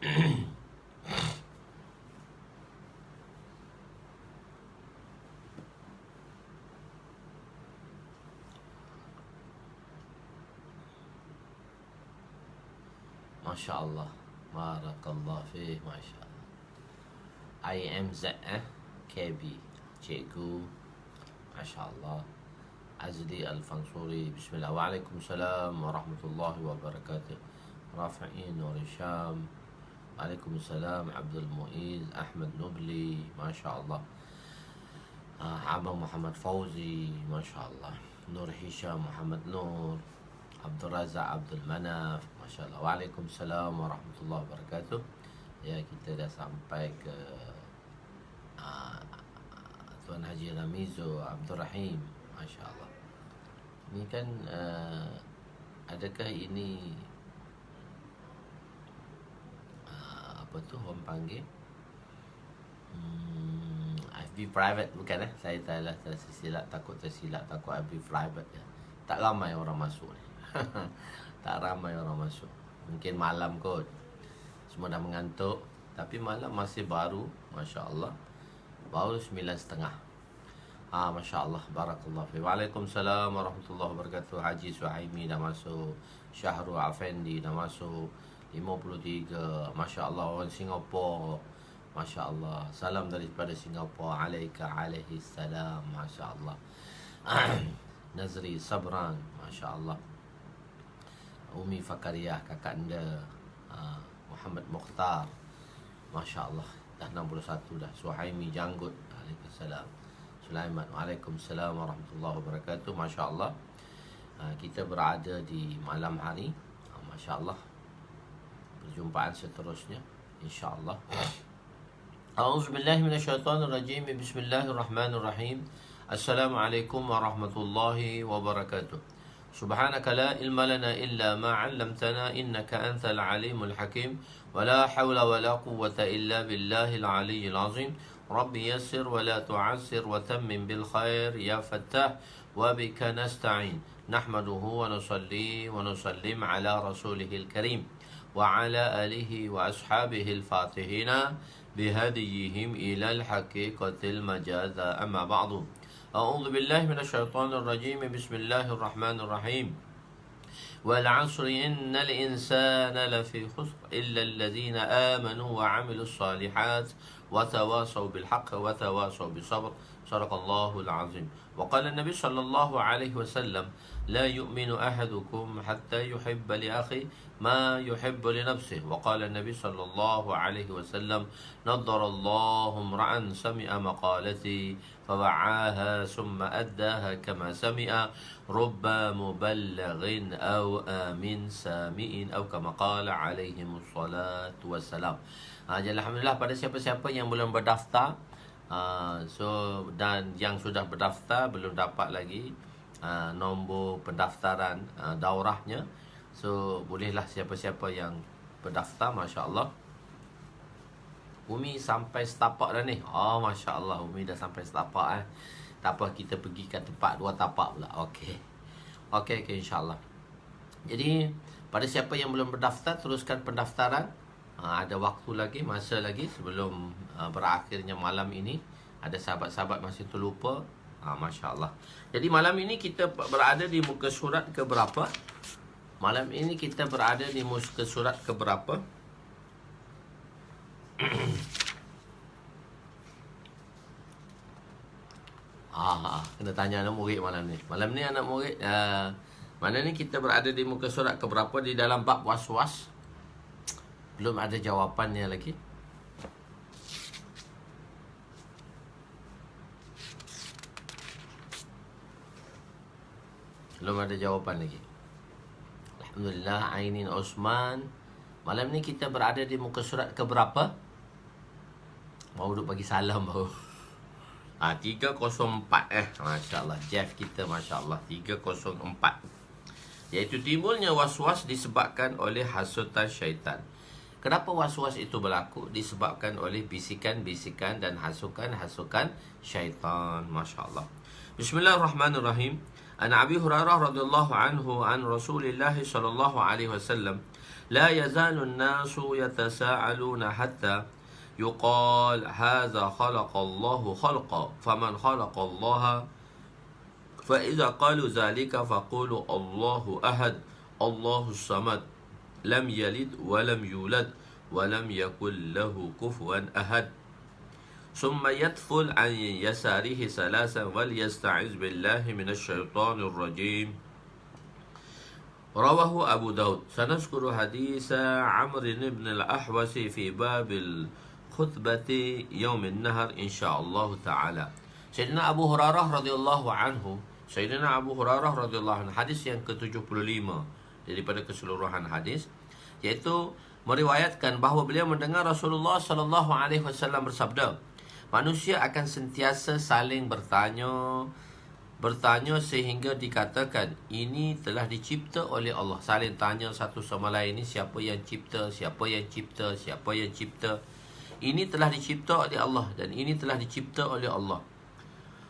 Masya Allah. Barakallah fiih. Masya Allah. IMZ KB Cikgu. Masya Allah. Azli Al-Fansuri. Bismillah. Waalaikumsalam warahmatullahi wabarakatuh. Rafi'i Nur Syam. Waalaikumsalam. Abdul Muiz Ahmad Nubli. Masya Allah. Abang Muhammad Fauzi. Masya Allah. Nur Hisham Muhammad Nur. Abdul Razak Abdul Manaf. Masya Allah. Waalaikumsalam warahmatullahi wabarakatuh. Ya, kita dah sampai ke Tuan Haji Ramizo Abdul Rahim. Masya Allah. Ini kan adakah ini apa tu orang panggil FB private bukan Saya tersilap, takut FB private ya. Tak ramai orang masuk ni. Tak ramai orang masuk. Mungkin malam kot, semua dah mengantuk. Tapi malam masih baru. Masya Allah. Baru 9.30. Masya Allah. Barakallah fi. Waalaikumsalam warahmatullahi wabarakatuh. Haji Suhaimi dah masuk. Syahrul Afendi dah masuk. 53. Masya Allah. Orang Singapura. Masya Allah. Salam daripada Singapura. Alaika alaihi salam. Masya Allah. Nazri Sabran. Masya Allah. Umi Fakariyah, kakak anda. Muhammad Mukhtar. Masya Allah. Dah 61 dah. Suhaimi Janggut. Waalaikumsalam. Sulaiman. Waalaikumsalam warahmatullahi wabarakatuh. Masya Allah. Kita berada di malam hari. Masya Allah. Perjumpaan seterusnya, InsyaAllah. A'udzubillahi minasyaitonirrajim. Bismillahirrahmanirrahim. Assalamualaikum warahmatullahi wabarakatuh. سبحانك لا علم لنا إلا ما علمتنا إنك أنت العليم الحكيم ولا حول ولا قوة إلا بالله العلي العظيم رب يسر ولا تعسر وتمم بالخير يا فتاح وبك نستعين نحمده ونصلي ونسلم على رسوله الكريم وعلى آله وأصحابه الفاتحين بهديهم إلى الحقيقة المجاز أما بعض أعوذ بالله من الشيطان الرجيم بسم الله الرحمن الرحيم والعصر إن الإنسان لفي خسر إلا الذين آمنوا وعملوا الصالحات وتواصوا بالحق وتواصوا بالصبر صدق الله العظيم وقال النبي صلى الله عليه وسلم لا يؤمن أحدكم حتى يحب لأخيه ما يحب لنفسه وقال النبي صلى الله عليه وسلم نضر الله امرأ سمع مقالتي فوعاها ثم أداها كما سمع رب مبلغ أو آمن سامع أو كما قال عليهم الصلاة والسلام. Jadi alhamdulillah pada siapa-siapa yang belum berdaftar, dan yang sudah berdaftar belum dapat lagi nombor pendaftaran daurahnya. So bolehlah siapa-siapa yang berdaftar. Masya Allah. Umi sampai setapak dah ni. Masya Allah, Umi dah sampai setapak. Tak apa, kita pergi ke tempat 2 tapak pula. Okey, insyaAllah. Jadi pada siapa yang belum berdaftar, teruskan pendaftaran. Ada waktu lagi, masa lagi sebelum berakhirnya malam ini. Ada sahabat-sahabat masih terlupa. Masya Allah. Jadi malam ini kita berada di muka surat ke berapa? Malam ini kita berada di muka surat ke berapa? Kena tanya anak murid malam ni. Malam ni anak murid mana ni kita berada di muka surat ke berapa di dalam bab was-was? Belum ada jawapannya lagi. Belum ada jawapan lagi. Alhamdulillah. Ainin Osman. Malam ni kita berada di muka surat ke berapa? Mau duduk bagi salam baru. 304 Masya Allah. Jeff kita Masya Allah 304. Iaitu timbulnya was-was disebabkan oleh hasutan syaitan. Kenapa was-was itu berlaku? Disebabkan oleh bisikan-bisikan dan hasukan-hasukan syaitan. Masya Allah. Bismillahirrahmanirrahim. An Abi Hurairah radhiyallahu anhu an Rasulillah sallallahu alaihi wasallam, la yazalu an-nasu yatasaaluna hatta yuqal hadza khalaqallahu khalqa faman khalaqallaha fa idza qalu zalika faqulu Allahu ahad Allahu samad lam yalid wa lam yulad wa lam yakul lahu kufuwan ahad. Summa yadful an yasarihi salasan wal yasta'iz billahi minasy syaithanir rajim. Rawahu Abu Daud. Sanazkuru hadisa Amr ibn al-Ahwas fi babil khutbati yaum an-nahr insyaallah taala. Sayyidina Abu Hurairah radhiyallahu anhu, hadis yang ke-75 daripada keseluruhan hadis, yaitu meriwayatkan bahawa beliau mendengar Rasulullah sallallahu alaihi wasallam bersabda, manusia akan sentiasa saling bertanya sehingga dikatakan ini telah dicipta oleh Allah. Saling tanya satu sama lain, ini siapa yang cipta, siapa yang cipta, siapa yang cipta. Ini telah dicipta oleh Allah dan ini telah dicipta oleh Allah.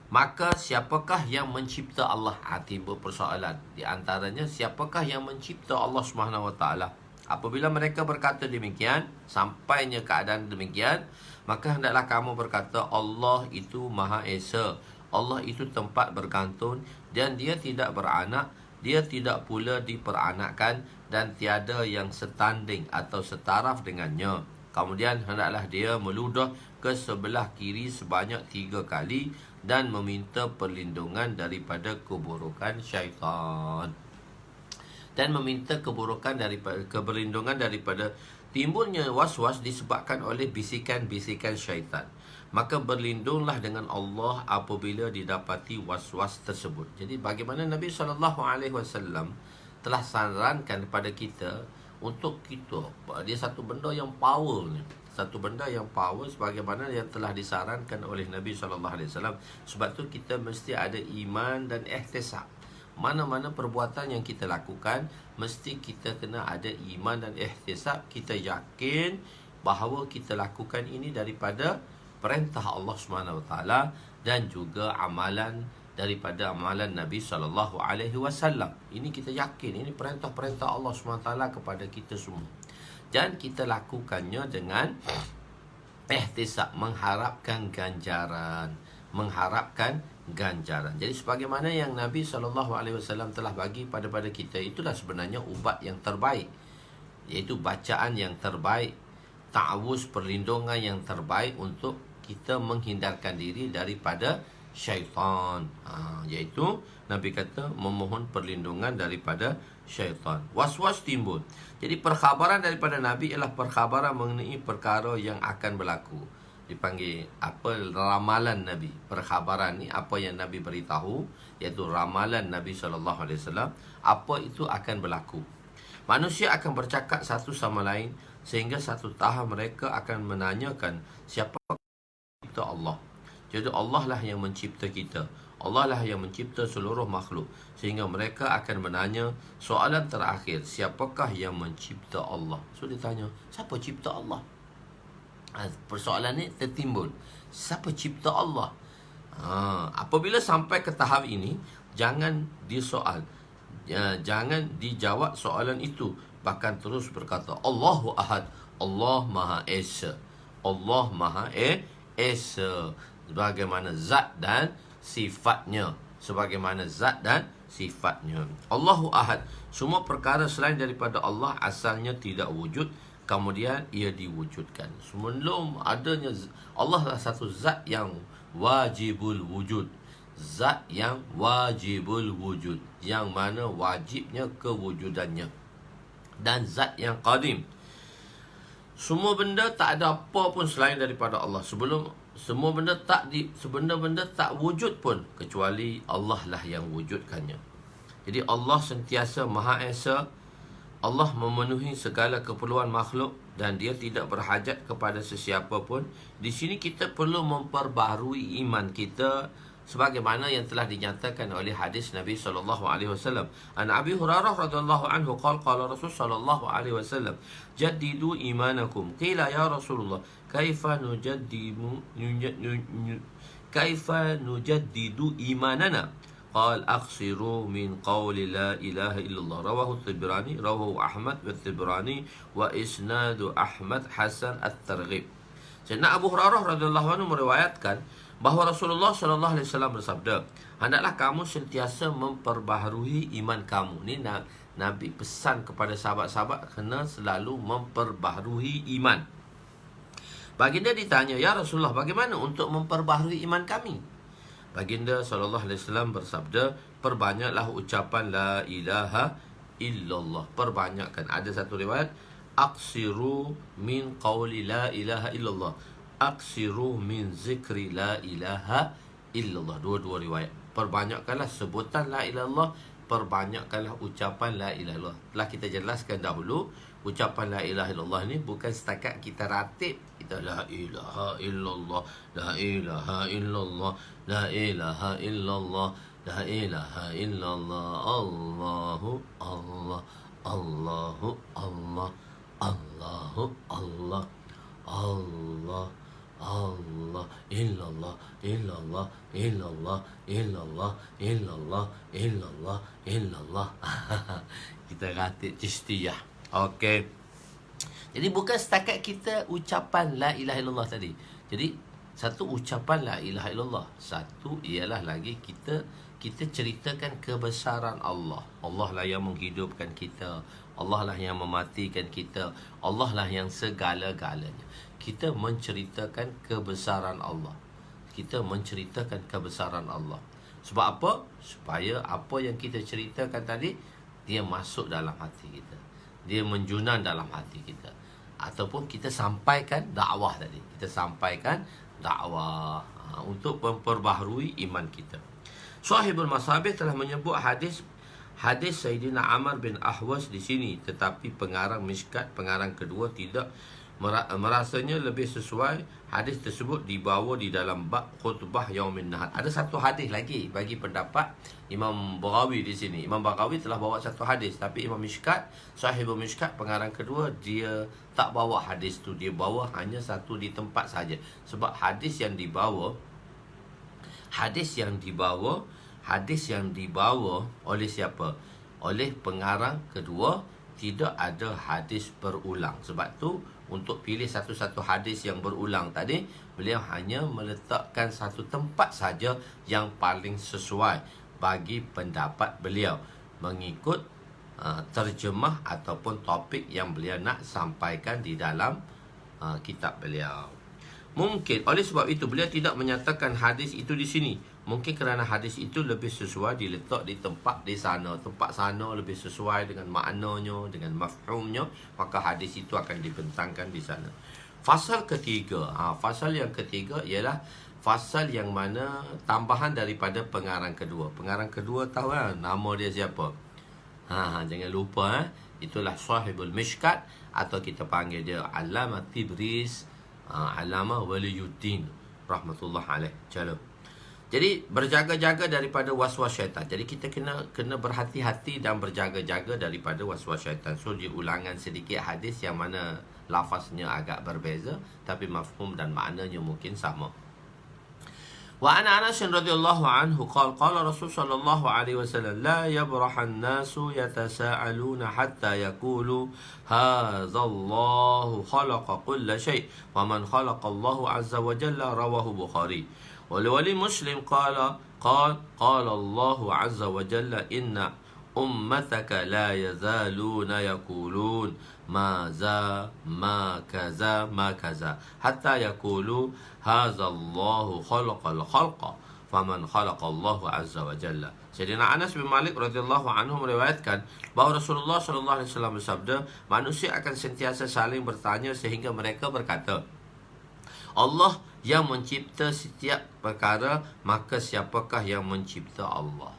Maka siapakah yang mencipta Allah? Timbul persoalan. Di antaranya, siapakah yang mencipta Allah Subhanahu Wa Taala? Apabila mereka berkata demikian, sampainya keadaan demikian, maka hendaklah kamu berkata, Allah itu Maha Esa, Allah itu tempat bergantung, dan dia tidak beranak, dia tidak pula diperanakkan, dan tiada yang setanding atau setaraf dengannya. Kemudian hendaklah dia meludah ke sebelah kiri sebanyak 3 kali dan meminta perlindungan daripada keburukan syaitan. Dan meminta keberlindungan daripada timbulnya was-was disebabkan oleh bisikan-bisikan syaitan. Maka berlindunglah dengan Allah apabila didapati was-was tersebut. Jadi bagaimana Nabi SAW telah sarankan kepada kita untuk kita, dia satu benda yang power ni, satu benda yang power sebagaimana yang telah disarankan oleh Nabi SAW. Sebab tu kita mesti ada iman dan ihtisab. Mana-mana perbuatan yang kita lakukan, mesti kita kena ada iman dan ihtisab. Kita yakin bahawa kita lakukan ini daripada perintah Allah SWT dan juga amalan daripada amalan Nabi SAW. Ini kita yakin, ini perintah-perintah Allah SWT kepada kita semua. Dan kita lakukannya dengan ihtisab, mengharapkan ganjaran. Jadi sebagaimana yang Nabi SAW telah bagi pada kita, itulah sebenarnya ubat yang terbaik, iaitu bacaan yang terbaik, ta'awuz, perlindungan yang terbaik untuk kita menghindarkan diri daripada syaitan. Iaitu Nabi kata memohon perlindungan daripada syaitan. Was-was timbul. Jadi perkhabaran daripada Nabi ialah perkhabaran mengenai perkara yang akan berlaku. Dipanggil apa? Ramalan Nabi. Perkhabaran ni apa yang Nabi beritahu, iaitu ramalan Nabi SAW. Apa itu akan berlaku. Manusia akan bercakap satu sama lain sehingga satu tahap mereka akan menanyakan siapa pencipta Allah. Jadi Allah lah yang mencipta kita. Allah lah yang mencipta seluruh makhluk. Sehingga mereka akan menanya soalan terakhir, siapakah yang mencipta Allah? So dia tanya, siapa cipta Allah? Persoalan ni tertimbul, siapa cipta Allah? Apabila sampai ke tahap ini, jangan disoal, jangan dijawab soalan itu. Bahkan terus berkata, Allahu Ahad, Allah Maha Esa, Allah Maha Esa, sebagaimana zat dan sifatnya, Allahu Ahad, semua perkara selain daripada Allah asalnya tidak wujud, kemudian ia diwujudkan. Sebelum adanya Allah adalah satu zat yang wajibul wujud, zat yang wajibul wujud, yang mana wajibnya kewujudannya, dan zat yang qadim. Semua benda tak ada apa pun selain daripada Allah. Semua benda tak wujud pun kecuali Allah lah yang wujudkannya. Jadi Allah sentiasa Maha Esa. Allah memenuhi segala keperluan makhluk dan dia tidak berhajat kepada sesiapa pun. Di sini kita perlu memperbaharui iman kita sebagaimana yang telah dinyatakan oleh hadis Nabi sallallahu alaihi wasallam. An Abi Hurairah radhiyallahu anhu qala Rasul sallallahu alaihi wasallam, jaddidu imanakum. Qila ya Rasulullah, kaifa nujaddidu imanana? Qal aksiru min qawli la ilaha illallah. Rawahu Tibrani, rawahu Ahmad wa Tibrani, wa isnadu Ahmad Hasan at-Targhib. Sayyidina Abu Hurairah radhiyallahu anhu meriwayatkan bahawa Rasulullah sallallahu alaihi wasallam bersabda, hendaklah kamu sentiasa memperbaharui iman kamu. Ni Nabi pesan kepada sahabat-sahabat kena selalu memperbaharui iman. Baginda ditanya, ya Rasulullah, bagaimana untuk memperbaharui iman kami? Baginda sallallahu alaihi wasallam bersabda, perbanyaklah ucapan la ilaha illallah. Perbanyakkan. Ada satu riwayat, aksiru min qawli la ilaha illallah, aksiru min zikri la ilaha illallah. Dua-dua riwayat. Perbanyakkanlah sebutan la ilaha illallah, perbanyakkanlah ucapan la ilaha illallah. Telah kita jelaskan dahulu, ucapan la ilaha illallah ni bukan setakat kita ratib, kita la ilaha illallah, la ilaha illallah, la ilaha illallah, la ilaha illallah, Allahu Allah, Allahu Allah, Allahu Allah, Allah, Allah, illallah, illallah, illallah, illallah, illallah, illallah, illallah. Kita ratib Chistiyah. Okey. Jadi bukan setakat kita ucapan la ilaha illallah tadi. Jadi satu ucapan la ilaha illallah, satu ialah lagi kita ceritakan kebesaran Allah. Allah lah yang menghidupkan kita, Allah lah yang mematikan kita, Allah lah yang segala-galanya. Kita menceritakan kebesaran Allah. Kita menceritakan kebesaran Allah. Sebab apa? Supaya apa yang kita ceritakan tadi, dia masuk dalam hati kita, dia menjunan dalam hati kita. Ataupun kita sampaikan dakwah tadi, kita sampaikan dakwah untuk memperbaharui iman kita. Sahibul Masabih telah menyebut hadis Sayyidina Amr bin Ahwas di sini, tetapi pengarang Mishkat, pengarang kedua, tidak merasanya lebih sesuai hadis tersebut dibawa di dalam bab khutbah Yaumin Nahar. Ada satu hadis lagi bagi pendapat Imam Baghawi di sini. Imam Baghawi telah bawa satu hadis, tapi Imam Mishkat, Sahibul Mishkat, pengarang kedua, dia tak bawa hadis tu, dia bawa hanya satu di tempat saja. Sebab hadis yang dibawa oleh siapa? Oleh pengarang kedua, tidak ada hadis berulang. Sebab tu untuk pilih satu-satu hadis yang berulang tadi, beliau hanya meletakkan satu tempat saja yang paling sesuai bagi pendapat beliau, mengikut terjemah ataupun topik yang beliau nak sampaikan di dalam kitab beliau. Mungkin oleh sebab itu beliau tidak menyatakan hadis itu di sini. Mungkin kerana hadis itu lebih sesuai diletak di tempat di sana. Tempat sana lebih sesuai dengan maknanya, dengan mafhumnya, maka hadis itu akan dibentangkan di sana. Fasal ketiga. Fasal yang ketiga ialah fasal yang mana tambahan daripada pengarang kedua. Pengarang kedua tahu nama dia siapa? Jangan lupa itulah Sahibul Mishkat, atau kita panggil dia Allamah Tibris, Allamah Waliyuddin rahmatullah alaih. Jadi berjaga-jaga daripada was-was syaitan. Jadi kita kena berhati-hati dan berjaga-jaga daripada was-was syaitan. So diulangan sedikit hadis yang mana lafaznya agak berbeza, tapi mafhum dan maknanya mungkin sama. Wa an Anas radhiyallahu anhu qala Rasul sallallahu alaihi wasallam, la yabrahan nasu yatasaaluna hatta yaqulu hadza Allahu khalaqa kulla syai' wa man khalaqa Allahu azza wa jalla. Rawahu Bukhari. Wali Muslim qala Allahu azza wa jalla, inna ummataka la yazaluna yaqulun ma za ma kaza ma kaza hatta yaqulu hadza Allahu khalaqal khalqa faman khalaqa Allahu azza wa jalla. Sayyidina Anas bin Malik radhiyallahu anhu meriwayatkan bahawa Rasulullah sallallahu alaihi wasallam bersabda, manusia akan sentiasa saling bertanya sehingga mereka berkata, Allah yang mencipta setiap perkara, maka siapakah yang mencipta Allah?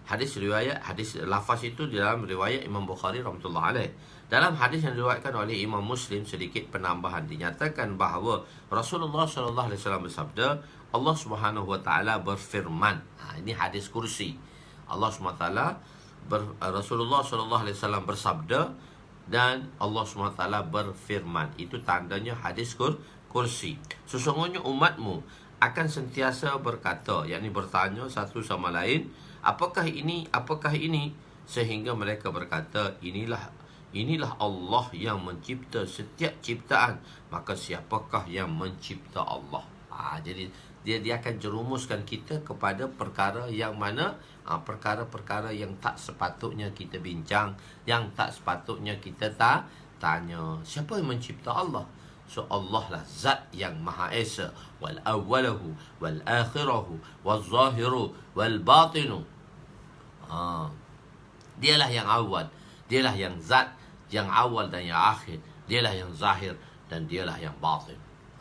Hadis lafaz itu dalam riwayat Imam Bukhari rahmatullah alaih. Dalam hadis yang diriwayatkan oleh Imam Muslim, sedikit penambahan, dinyatakan bahawa Rasulullah sallallahu alaihi wasallam bersabda, Allah Subhanahu wa taala berfirman. Ini hadis kursi. Allah Subhanahu wa taala Rasulullah sallallahu alaihi wasallam bersabda dan Allah SWT berfirman. Itu tandanya hadis kursi. Sesungguhnya umatmu akan sentiasa berkata, yakni bertanya satu sama lain, apakah ini, apakah ini, sehingga mereka berkata, inilah Allah yang mencipta setiap ciptaan, maka siapakah yang mencipta Allah? Jadi dia akan jerumuskan kita kepada perkara yang mana perkara-perkara yang tak sepatutnya kita bincang, yang tak sepatutnya kita tanya. Siapa yang mencipta Allah? So Allah lah zat yang Maha Esa, wal awwalahu wal akhirahu wal zahiru wal batinu. Dialah yang awal, dialah yang zat yang awal dan yang akhir, dialah yang zahir dan dialah yang batin.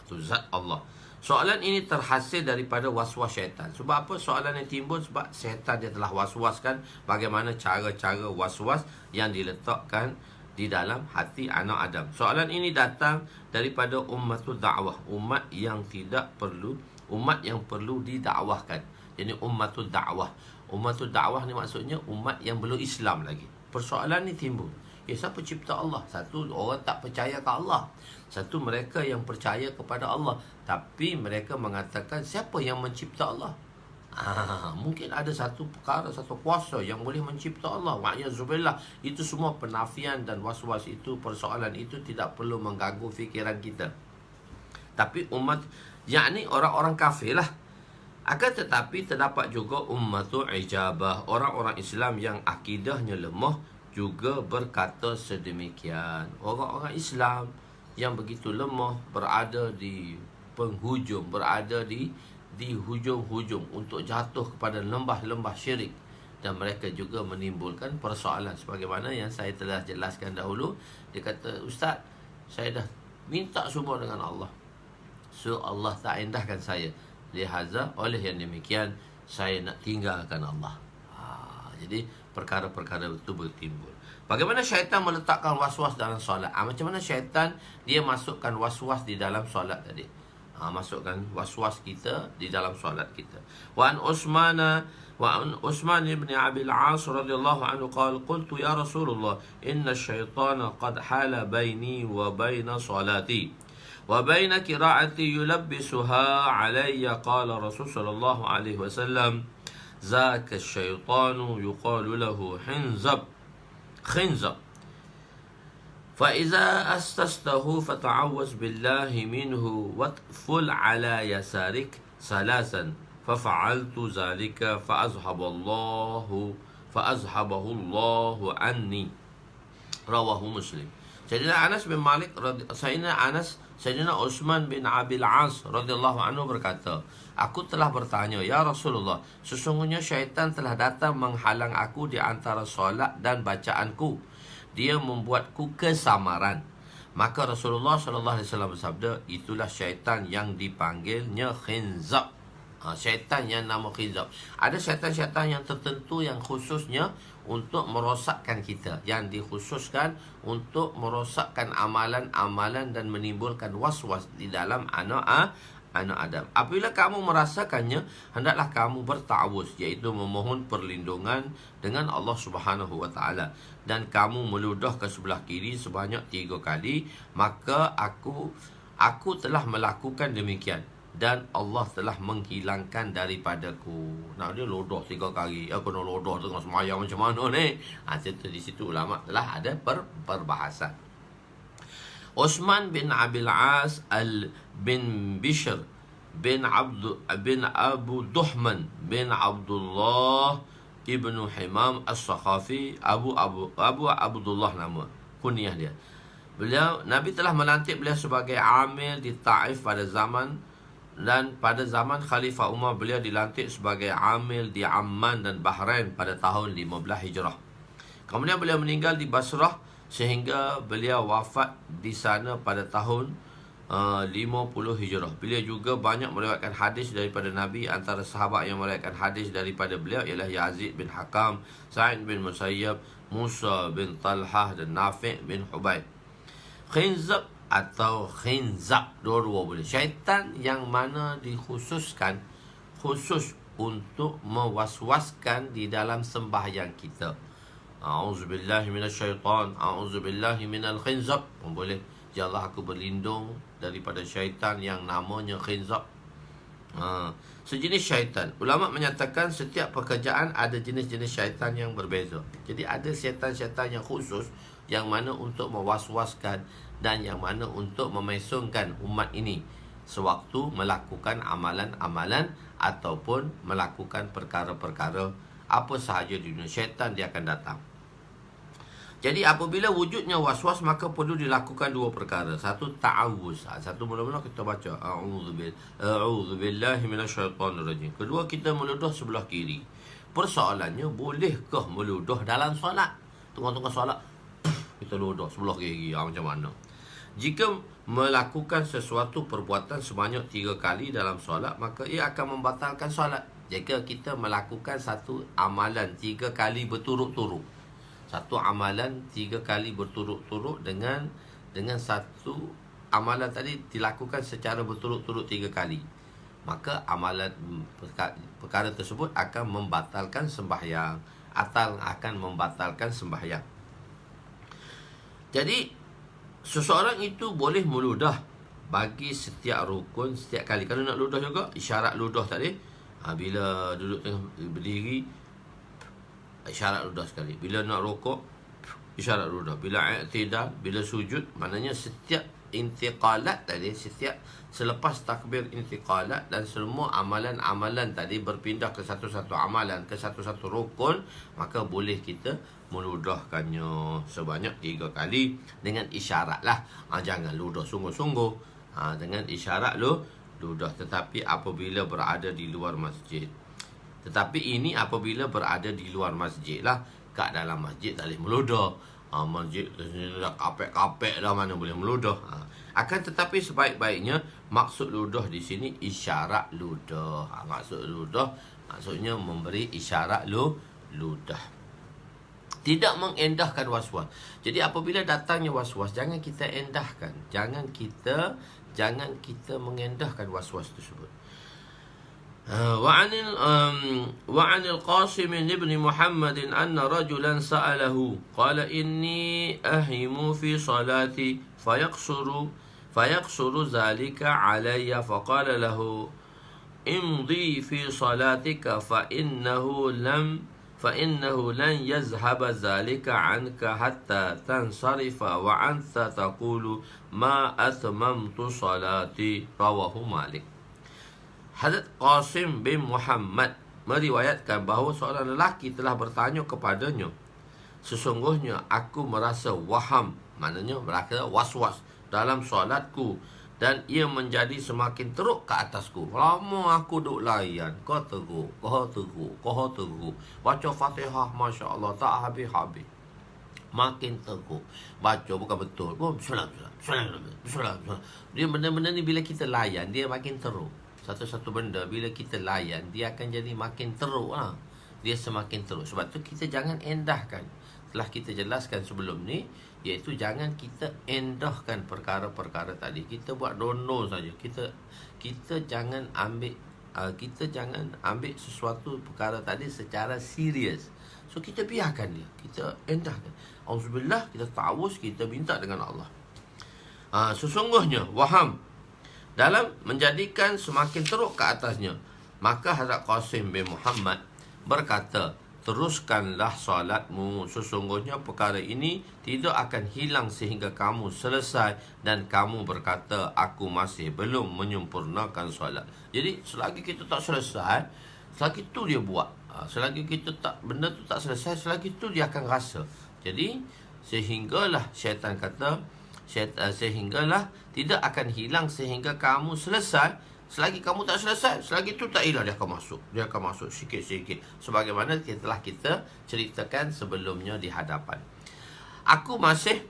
Itu zat Allah. Soalan ini terhasil daripada was-was syaitan. Sebab apa soalan yang timbul? Sebab syaitan dia telah was-waskan bagaimana cara-cara was-was yang diletakkan di dalam hati anak Adam. Soalan ini datang daripada ummatul da'wah, umat yang tidak perlu, umat yang perlu didakwahkan. Jadi ummatul da'wah. Ummatul da'wah ni maksudnya umat yang belum Islam lagi. Persoalan ni timbul. Siapa cipta Allah? Satu, orang tak percaya ke Allah. Satu, mereka yang percaya kepada Allah, tapi mereka mengatakan siapa yang mencipta Allah? Mungkin ada satu perkara, satu kuasa yang boleh mencipta Allah. Wa'yazubillah. Itu semua penafian dan was-was itu, persoalan itu tidak perlu mengganggu fikiran kita. Tapi umat, yakni orang-orang kafir lah. Akan tetapi terdapat juga ummatul ijabah, orang-orang Islam yang akidahnya lemah juga berkata sedemikian. Orang-orang Islam yang begitu lemah berada di penghujung, berada di hujung-hujung untuk jatuh kepada lembah-lembah syirik, dan mereka juga menimbulkan persoalan sebagaimana yang saya telah jelaskan dahulu. Dia kata, Ustaz, saya dah minta semua dengan Allah, so Allah tak indahkan saya, lihaza oleh yang demikian saya nak tinggalkan Allah. Jadi perkara-perkara itu bertimbul. Bagaimana syaitan meletakkan was-was dalam solat? Macam mana syaitan dia masukkan was-was di dalam solat tadi? Masukkan was-was kita di dalam solat kita. Wa an Utsman ibn Abi al-As radhiyallahu anhu qala qultu ya Rasulullah inna asy-syaitana qad hala baini wa baina salati wa baina qira'ati yulabbisuha alayya. Qala Rasul sallallahu alaihi wasallam zaka asy-syaitanu yuqalu lahu khinzab فإذا أستسته فتعوذ بالله منه واتفل على يسارك ثلاثا ففعلت ذلك فأذهبه الله عني. رواه مسلم. Sayyidina Anas bin Malik, Sayyidina Utsman bin Abi al-As radhiyallahu anhu berkata, aku telah bertanya, ya Rasulullah, sesungguhnya syaitan telah datang menghalang aku di antara solat dan bacaanku. Dia membuatku kesamaran. Maka Rasulullah sallallahu alaihi wasallam bersabda, itulah syaitan yang dipanggilnya khinzab. Syaitan yang nama khinzab. Ada syaitan-syaitan yang tertentu yang khususnya untuk merosakkan kita, yang dikhususkan untuk merosakkan amalan-amalan dan menimbulkan was-was di dalam anak Adam. Apabila kamu merasakannya, hendaklah kamu berta'awuz, iaitu memohon perlindungan dengan Allah Subhanahu wa taala, dan kamu meludah ke sebelah kiri sebanyak 3 kali. Maka aku telah melakukan demikian dan Allah telah menghilangkan daripadaku. Nak dia lodoh 3 kali, aku nak lodoh tengah semayang macam mana ni? Di situ ulama telah ada perbahasan. Utsman bin Abil As bin Bishr bin Abu Duhman bin Abdullah ibnu Himam As-Sakhafi, Abu Abdullah nama kunyah dia. Nabi telah melantik beliau sebagai amil di Taif pada zaman, dan pada zaman Khalifah Umar beliau dilantik sebagai amil di Amman dan Bahrain pada tahun 15 Hijrah. Kemudian beliau meninggal di Basrah sehingga beliau wafat di sana pada tahun 50 Hijrah. Beliau juga banyak meriwayatkan hadis daripada Nabi. Antara sahabat yang meriwayatkan hadis daripada beliau ialah Yazid bin Hakam, Sa'id bin Musayyab, Musa bin Talhah dan Nafi' bin Hubayb. Khinzab atau khinzab, dua-dua boleh. Syaitan yang mana dikhususkan khusus untuk mewaswaskan di dalam sembahyang kita. A'udzubillahi minasyaitan, a'udzubillahi minal khinzab. Boleh. Ya Allah, aku berlindung daripada syaitan yang namanya khinzab. Sejenis syaitan. Ulama menyatakan setiap pekerjaan ada jenis-jenis syaitan yang berbeza. Jadi ada syaitan-syaitan yang khusus, yang mana untuk mewaswaskan dan yang mana untuk memesongkan umat ini sewaktu melakukan amalan-amalan ataupun melakukan perkara-perkara apa sahaja di dunia. Syaitan dia akan datang. Jadi apabila wujudnya waswas, maka perlu dilakukan dua perkara. Satu, ta'awuz. Satu, mula-mula kita baca a'udzubillahi minasyaitonirrajim. Kedua, kita meludah sebelah kiri. Persoalannya, bolehkah meludah dalam solat? Tengah-tengah solat kita ludah sebelah kiri, macam mana? Jika melakukan sesuatu perbuatan sebanyak 3 kali dalam solat, maka ia akan membatalkan solat. Jika kita melakukan satu amalan 3 kali berturut-turut, satu amalan 3 kali berturut-turut dengan satu amalan tadi dilakukan secara berturut-turut 3 kali, maka amalan perkara tersebut akan membatalkan sembahyang atau akan membatalkan sembahyang. Jadi seseorang itu boleh meludah bagi setiap rukun setiap kali. Kalau nak ludah juga, isyarat ludah tadi, bila duduk tengah berdiri, isyarat ludah sekali. Bila nak rukuk, isyarat ludah. Bila i'tidal, bila sujud, maknanya setiap intiqalat tadi, setiap selepas takbir intiqalat dan semua amalan-amalan tadi berpindah ke satu-satu amalan, ke satu-satu rukun, maka boleh kita meludahkannya sebanyak 3 kali dengan isyarat lah. Jangan ludah sungguh-sungguh, dengan isyarat ludah. Tetapi apabila berada di luar masjid, tetapi ini apabila berada di luar masjid lah. Kat dalam masjid tak boleh meludah. Masjid dah kapek-kapek dah, mana boleh meludah. Akan tetapi sebaik-baiknya maksud ludah di sini isyarat ludah. Maksud ludah maksudnya memberi isyarat ludah. Tidak mengendahkan waswas. Jadi apabila datangnya waswas, jangan kita endahkan. Jangan kita mengendahkan waswas tersebut. وعن القاسم بن محمد أن رجلا سأله قال إني أهم في صلاتي فيقصر ذلك علي فقال له امضي في صلاتك فإنه لن يذهب ذلك عنك حتى تنصرف وأنت تقول ما أتممت صلاتي. رواه مالك. Hazrat Qasim bin Muhammad meriwayatkan bahawa seorang lelaki telah bertanya kepadanya, sesungguhnya aku merasa waham, maknanya merasa waswas dalam solatku, dan ia menjadi semakin teruk ke atasku. Lama aku duk layan, kau teruk, baca Fatihah, Masya Allah, tak habis-habis, makin teruk. Baca bukan betul, Bismillah. Dia benda-benda ni bila kita layan, dia makin teruk. Satu-satu benda bila kita layan, dia akan jadi makin teruk lah. Dia semakin teruk. Sebab tu kita jangan endahkan. Telah kita jelaskan sebelum ni, iaitu jangan kita endahkan perkara-perkara tadi. Kita buat dono saja. Kita jangan ambil sesuatu perkara tadi secara serius. So kita biarkan dia, kita endahkan. Auzubillah, kita ta'awuz, kita minta dengan Allah. Sesungguhnya waham dalam menjadikan semakin teruk ke atasnya. Maka Hazrat Qasim bin Muhammad berkata, teruskanlah solatmu, sesungguhnya perkara ini tidak akan hilang sehingga kamu selesai dan kamu berkata, aku masih belum menyempurnakan solat. Jadi selagi kita tak selesai, selagi tu dia buat. Selagi kita tak, benda tu tak selesai, selagi tu dia akan rasa. Jadi sehinggalah syaitan kata, sehinggalah tidak akan hilang sehingga kamu selesai. Selagi kamu tak selesai, selagi itu tak hilang, dia akan masuk sikit-sikit, sebagaimana telah kita ceritakan sebelumnya di hadapan. Aku masih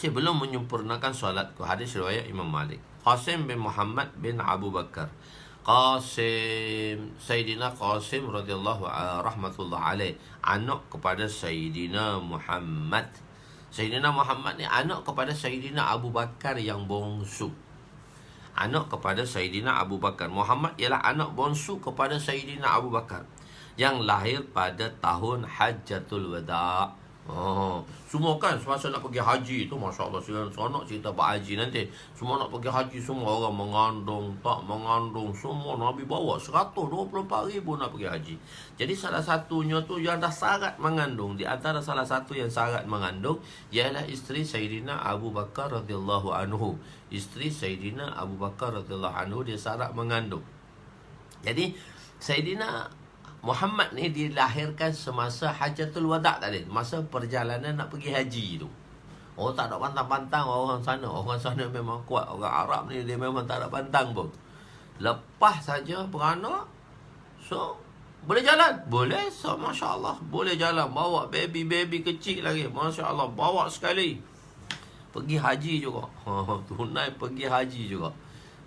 belum menyempurnakan solatku. Hadis riwayat Imam Malik. Qasim bin Muhammad bin Abu Bakar, Sayyidina Qasim radhiyallahu rahmatullah alaih, anak kepada Sayyidina Muhammad Sayyidina Muhammad ni anak kepada Sayyidina Abu Bakar yang bongsu. Anak kepada Sayyidina Abu Bakar. Muhammad ialah anak bongsu kepada Sayyidina Abu Bakar yang lahir pada tahun Hajjatul Wada'. Semua kan semasa nak pergi haji tu, Masya Allah, seronok cerita berhaji nanti. Semua nak pergi haji, semua orang mengandung, tak mengandung, semua Nabi bawa 124,000 nak pergi haji. Jadi salah satunya tu yang dah syarat mengandung. Di antara salah satu yang syarat mengandung ialah isteri Sayyidina Abu Bakar radhiyallahu anhu. Isteri Sayyidina Abu Bakar radhiyallahu anhu, dia syarat mengandung. Jadi Sayyidina Muhammad ni dilahirkan semasa Hajjatul Wada' tadi, masa perjalanan nak pergi haji tu. Oh, tak ada pantang-pantang orang sana. Orang sana memang kuat. Orang Arab ni dia memang tak ada pantang pun. Lepas saja beranak, so boleh jalan. Boleh, so Masya Allah, boleh jalan. Bawa baby kecil lagi, Masya Allah, bawa sekali. Pergi haji juga. Tunai pergi haji juga.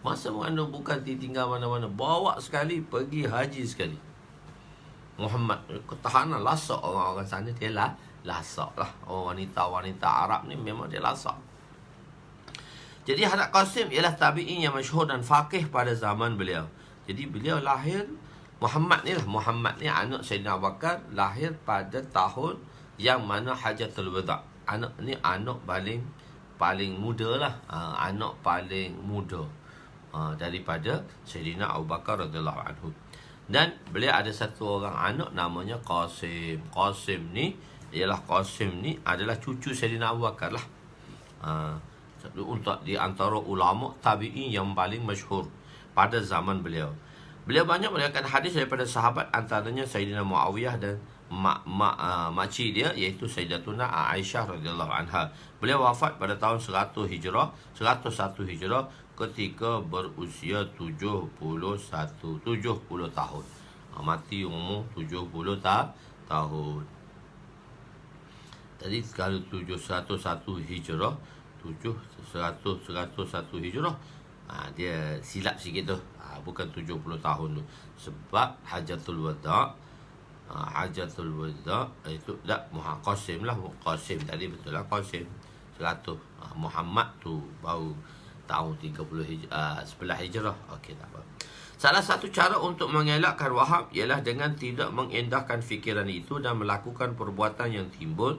Masa mengandung bukan tinggal mana-mana, bawa sekali, pergi haji sekali. Muhammad ketahanan lasak orang-orang sana, dia lasak lah. Wanita-wanita Arab ni memang dia lasak. Jadi Hadrat Qasim ialah tabi'in yang masyhur dan faqih pada zaman beliau. Jadi beliau lahir, Muhammad ni anak Sayyidina Abu Bakar, lahir pada tahun yang mana Hajjatul Wada'. Anak ni anak paling muda lah. Anak paling muda daripada Sayyidina Abu Bakar radhiyallahu anhu. Dan beliau ada satu orang anak namanya Qasim. Qasim ni adalah cucu Sayyidina Abu Bakar lah. Untuk di antara ulama tabi'in yang paling masyhur pada zaman beliau. Beliau banyak meriwayatkan hadis daripada sahabat, antaranya Sayyidina Muawiyah dan makcik dia iaitu Sayyidatuna Aisyah radhiyallahu anha. Beliau wafat pada tahun 101 Hijrah ketika berusia 70 tahun. Mati umur 70 tahun. Tadi kalau 101 Hijrah, 101 Hijrah, dia silap sikit tu. Bukan 70 tahun tu. Sebab Hajjatul Wada' itu tak Qasim lah. Qasim tadi betul lah, Qasim 100. Muhammad tu baru tahun 11 Hijrah. Okey, tak apa. Salah satu cara untuk mengelakkan waham ialah dengan tidak mengindahkan fikiran itu dan melakukan perbuatan yang timbul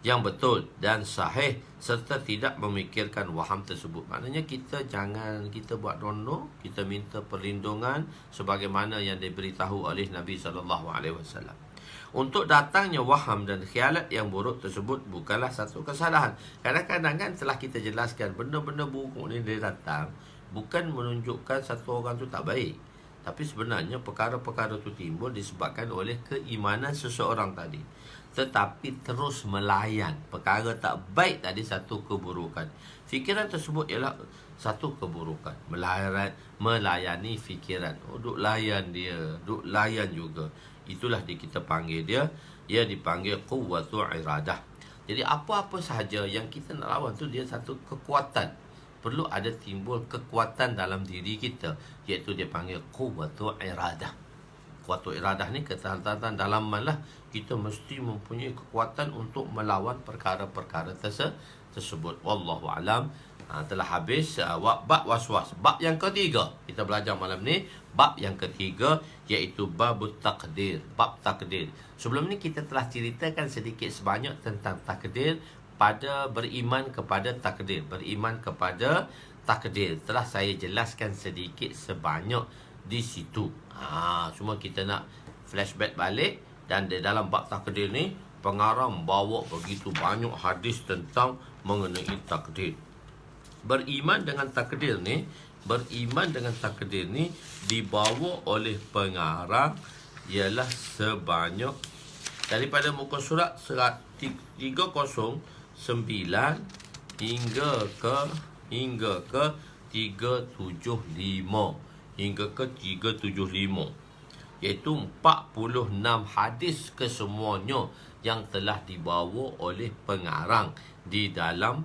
yang betul dan sahih serta tidak memikirkan waham tersebut. Maknanya kita buat rondo, kita minta perlindungan sebagaimana yang diberitahu oleh Nabi SAW. Untuk datangnya waham dan khialat yang buruk tersebut bukanlah satu kesalahan. Kadang-kadang kan telah kita jelaskan, benda-benda buruk ni dia datang bukan menunjukkan satu orang tu tak baik, tapi sebenarnya perkara-perkara tu timbul disebabkan oleh keimanan seseorang tadi, tetapi terus melayan perkara tak baik tadi, satu keburukan. Fikiran tersebut ialah satu keburukan. Melayani fikiran. Duk layan dia, duk layan juga. Itulah kita panggil dia dipanggil quwwatu iradah. Jadi apa-apa sahaja yang kita nak lawan tu dia satu kekuatan. Perlu ada timbul kekuatan dalam diri kita, iaitu dia panggil quwwatu iradah. Quwwatu iradah ni ketahanan dalaman lah. Kita mesti mempunyai kekuatan untuk melawan perkara-perkara tersebut. Wallahu alam. Telah habis bab waswas. Bab yang ketiga kita belajar malam ni, bab yang ketiga iaitu babut takdir, bab takdir. Sebelum ni kita telah ceritakan sedikit sebanyak tentang takdir pada beriman kepada takdir. Beriman kepada takdir telah saya jelaskan sedikit sebanyak di situ. Cuma kita nak flashback balik, dan di dalam bab takdir ni pengarang bawa begitu banyak hadis tentang mengenai takdir. Beriman dengan takdir ni dibawa oleh pengarang ialah sebanyak daripada muka surat 309 hingga ke 375, iaitu 46 hadis kesemuanya yang telah dibawa oleh pengarang di dalam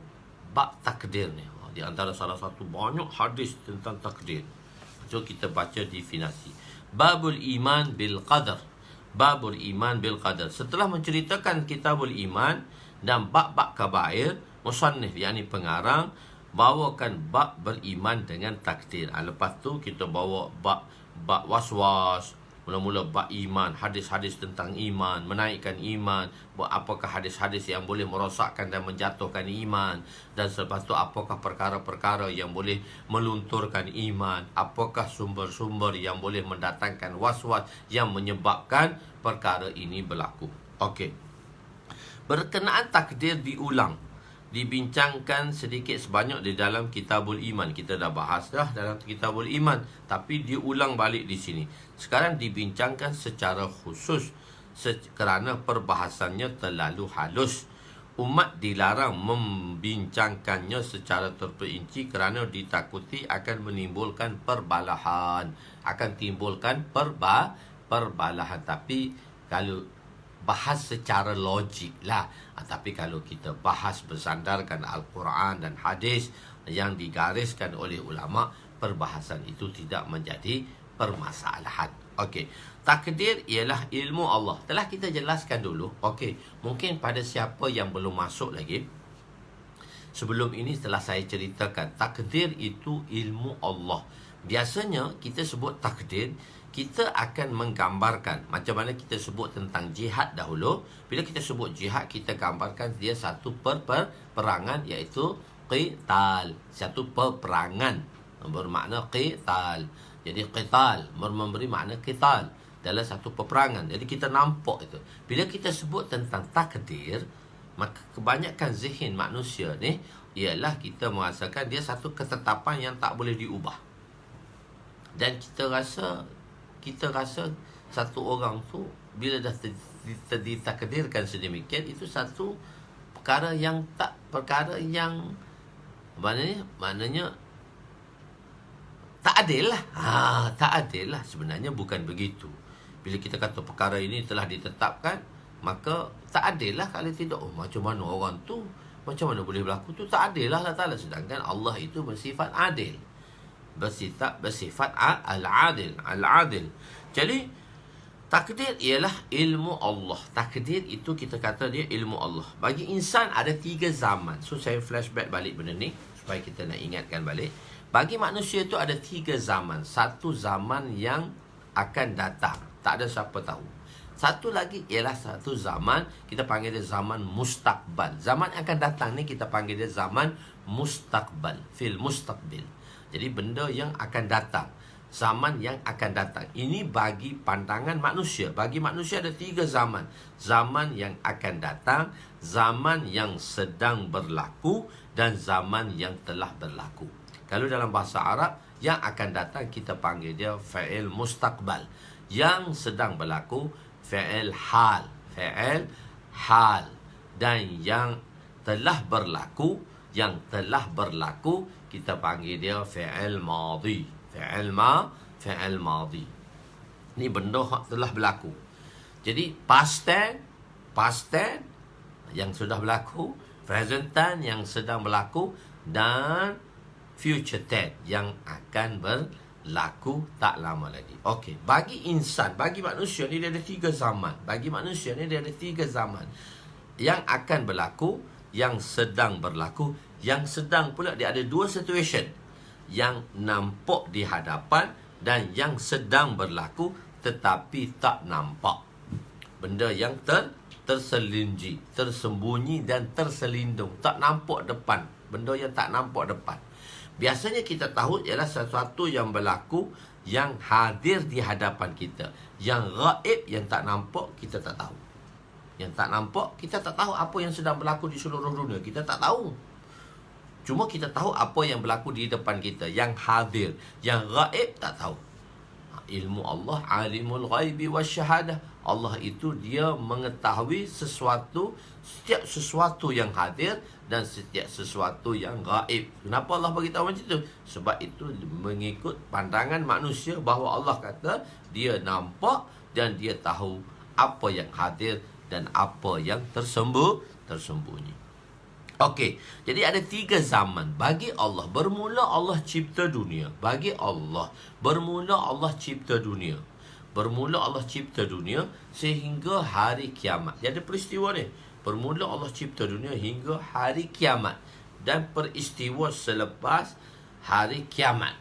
bab takdir ni. Di antara salah satu banyak hadis tentang takdir. So kita baca definisi. Babul iman bil qadar. Babul iman bil qadar. Setelah menceritakan kitabul iman, Dan bab-bab kabair, musannif yakni pengarang bawakan bab beriman dengan takdir. Lepas tu kita bawa bab waswas, mula-mula bab iman, hadis-hadis tentang iman, menaikkan iman, apakah hadis-hadis yang boleh merosakkan dan menjatuhkan iman, dan selepas tu apakah perkara-perkara yang boleh melunturkan iman, apakah sumber-sumber yang boleh mendatangkan waswas yang menyebabkan perkara ini berlaku. Okey. Berkenaan takdir diulang, dibincangkan sedikit sebanyak di dalam Kitabul Iman. Kita dah bahas dah dalam Kitabul Iman, tapi diulang balik di sini. Sekarang dibincangkan secara khusus kerana perbahasannya terlalu halus. Umat dilarang membincangkannya secara terperinci kerana ditakuti akan menimbulkan perbalahan, akan timbulkan perbalahan. Tapi kalau bahas secara logik lah. Tapi kalau kita bahas bersandarkan Al-Quran dan hadis yang digariskan oleh ulama, perbahasan itu tidak menjadi permasalahan. Okey. Takdir ialah ilmu Allah. Telah kita jelaskan dulu. Okey. Mungkin pada siapa yang belum masuk lagi, sebelum ini telah saya ceritakan, takdir itu ilmu Allah. Biasanya kita sebut takdir, kita akan menggambarkan macam mana kita sebut tentang jihad dahulu. Bila kita sebut jihad, kita gambarkan dia satu peperangan, iaitu qital. Satu peperangan bermakna qital. Jadi qital memberi makna qital dalam satu peperangan. Jadi kita nampak itu. Bila kita sebut tentang takdir, maka kebanyakan zihin manusia ni ialah kita merasakan dia satu ketetapan yang tak boleh diubah. Dan kita rasa satu orang tu bila dah ditakdirkan sedemikian, itu satu perkara yang maknanya tak adil lah. Tak adil lah. Sebenarnya bukan begitu. Bila kita kata perkara ini telah ditetapkan, maka tak adil lah kalau tidak. Macam mana orang tu, macam mana boleh berlaku tu? Tak adil lah Allah Ta'ala. Sedangkan Allah itu bersifat adil, bersifat al-adil. Jadi takdir ialah ilmu Allah. Takdir itu kita kata dia ilmu Allah. Bagi insan ada 3 zaman. So saya flashback balik benda ni supaya kita nak ingatkan balik. Bagi manusia itu ada 3 zaman. Satu zaman yang akan datang, tak ada siapa tahu. Satu lagi ialah satu zaman, kita panggil dia zaman mustaqbal. Zaman yang akan datang ni kita panggil dia zaman mustaqbal, fil mustaqbil. Jadi benda yang akan datang, zaman yang akan datang. Ini bagi pandangan manusia. Bagi manusia ada 3 zaman. Zaman yang akan datang, zaman yang sedang berlaku, dan zaman yang telah berlaku. Kalau dalam bahasa Arab, yang akan datang kita panggil dia fa'il mustaqbal. Yang sedang berlaku, fa'il hal. Fa'il hal. Dan yang telah berlaku, kita panggil dia fa'il madhi. Fa'il madhi. Ni benda telah berlaku. Jadi past tense yang sudah berlaku, present tense yang sedang berlaku, dan future tense yang akan berlaku tak lama lagi. Okey, bagi insan, bagi manusia ni dia ada 3 zaman. Bagi manusia ni dia ada 3 zaman. Yang akan berlaku, yang sedang berlaku, yang sedang pula dia ada 2 situation. Yang nampak di hadapan dan yang sedang berlaku tetapi tak nampak. Benda yang terselinji, tersembunyi dan terselindung. Tak nampak depan. Benda yang tak nampak depan. Biasanya kita tahu ialah sesuatu yang berlaku, yang hadir di hadapan kita. Yang gaib, yang tak nampak, kita tak tahu. Yang tak nampak, kita tak tahu apa yang sedang berlaku di seluruh dunia. Kita tak tahu. Cuma kita tahu apa yang berlaku di depan kita. Yang hadir. Yang gaib, tak tahu. Ilmu Allah, alimul ghaibi wasyahadah. Allah itu dia mengetahui sesuatu, setiap sesuatu yang hadir dan setiap sesuatu yang gaib. Kenapa Allah beritahu macam itu? Sebab itu mengikut pandangan manusia bahawa Allah kata dia nampak dan dia tahu apa yang hadir dan apa yang tersembunyi. Okey, jadi ada 3 zaman. Bagi Allah, bermula Allah cipta dunia. Bagi Allah, bermula Allah cipta dunia. Bermula Allah cipta dunia sehingga hari kiamat. Dia ada peristiwa ni. Bermula Allah cipta dunia hingga hari kiamat dan peristiwa selepas hari kiamat.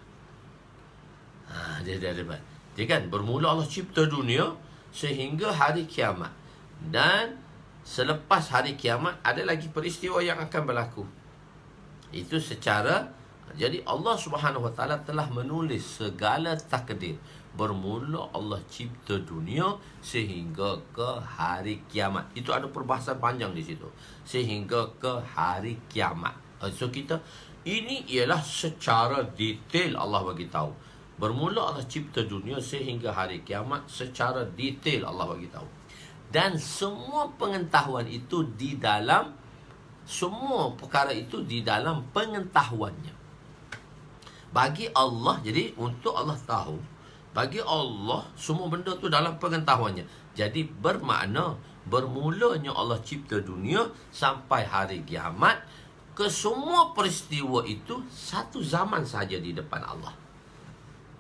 Dia dapat. Dia kan bermula Allah cipta dunia sehingga hari kiamat, dan selepas hari kiamat ada lagi peristiwa yang akan berlaku. Itu secara, jadi Allah Subhanahu Wa Taala telah menulis segala takdir. Bermula Allah cipta dunia sehingga ke hari kiamat. Itu ada perbahasan panjang di situ. Sehingga ke hari kiamat. So kita, ini ialah secara detail Allah bagi tahu. Bermula Allah cipta dunia sehingga hari kiamat, secara detail Allah bagi tahu. Dan semua pengetahuan itu di dalam, semua perkara itu di dalam pengetahuannya. Bagi Allah, jadi untuk Allah tahu, bagi Allah semua benda tu dalam pengetahuannya. Jadi bermakna bermulanya Allah cipta dunia sampai hari kiamat, kesemua peristiwa itu satu zaman saja di depan Allah,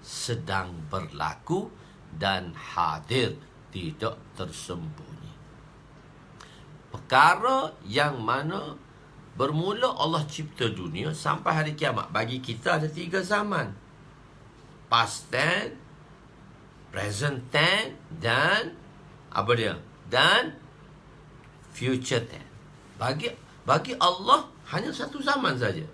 sedang berlaku dan hadir, tidak tersembunyi. Perkara yang mana bermula Allah cipta dunia sampai hari kiamat, bagi kita ada 3 zaman: past tense, present tense, dan apa dia? Dan future tense. Bagi Allah hanya satu zaman saja.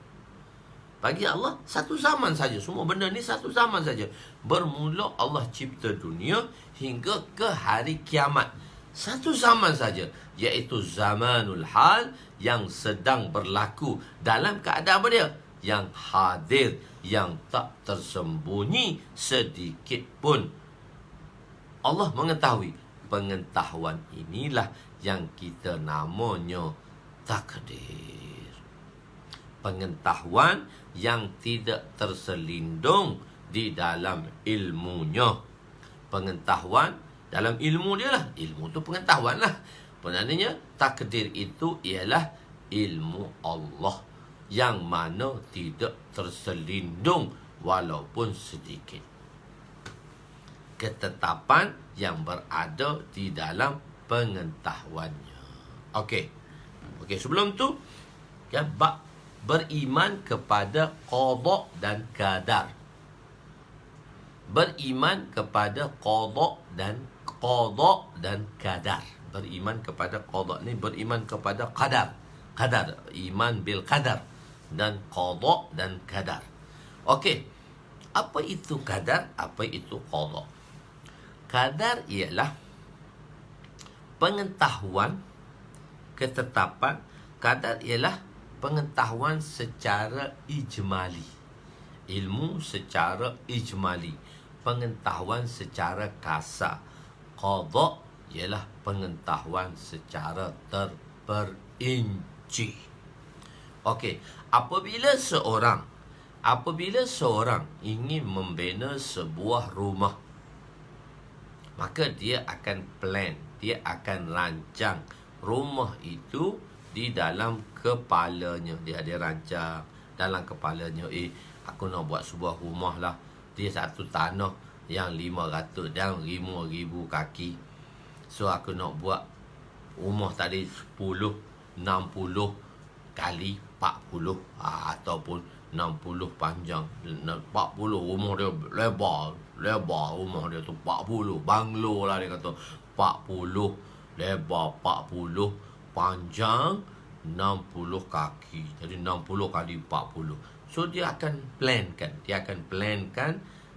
Bagi Allah satu zaman saja. Semua benda ni satu zaman saja. Bermula Allah cipta dunia hingga ke hari kiamat, satu zaman saja, iaitu zamanul hal, yang sedang berlaku dalam keadaan apa dia? Yang hadir, yang tak tersembunyi sedikit pun. Allah mengetahui. Pengetahuan inilah yang kita namanya takdir. Pengetahuan yang tidak terselindung di dalam ilmunya. Pengetahuan dalam ilmu dia lah. Ilmu tu pengetahuan lah. Maknanya takdir itu ialah ilmu Allah yang mana tidak terselindung walaupun sedikit. Ketetapan yang berada di dalam pengetahuannya. Okey, sebelum tu ya, beriman kepada qada dan qadar. Beriman kepada qada dan qadar. Beriman kepada qada ni beriman kepada qadar. Iman bil qadar, dan qada dan qadar. Okey. Apa itu qadar? Apa itu qada? Qadar ialah pengetahuan, ketetapan. Qadar ialah pengetahuan secara ijmali. Ilmu secara ijmali. Pengetahuan secara kasar. Qada ialah pengetahuan secara terperinci. Okey, apabila seorang ingin membina sebuah rumah, maka dia akan plan, dia akan rancang rumah itu di dalam kepalanya. Dia ada rancang dalam kepalanya, aku nak buat sebuah rumah lah. Dia satu tanah yang 500 dan 5,000 kaki. So aku nak buat rumah tadi 10, 60 kali 40, ataupun 60 panjang, 40. Rumah dia lebar rumah dia tu 40. Banglo lah dia kata 40, lebar 40, panjang 60 kaki. Jadi 60 kali 40. So dia akan plankan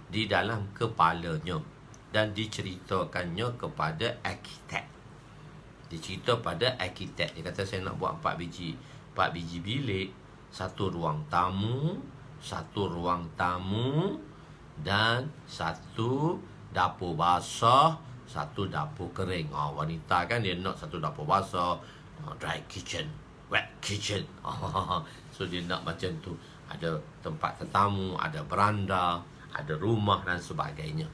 di dalam kepalanya, dan diceritakannya kepada arkitek. Dia kata, saya nak buat 4 biji bilik, 1 ruang tamu, 1 ruang tamu, dan 1 dapur basah, 1 dapur kering. Wanita kan dia nak 1 dapur basah, dry kitchen, wet kitchen. So dia nak macam tu. Ada tempat tetamu, ada beranda, ada rumah dan sebagainya.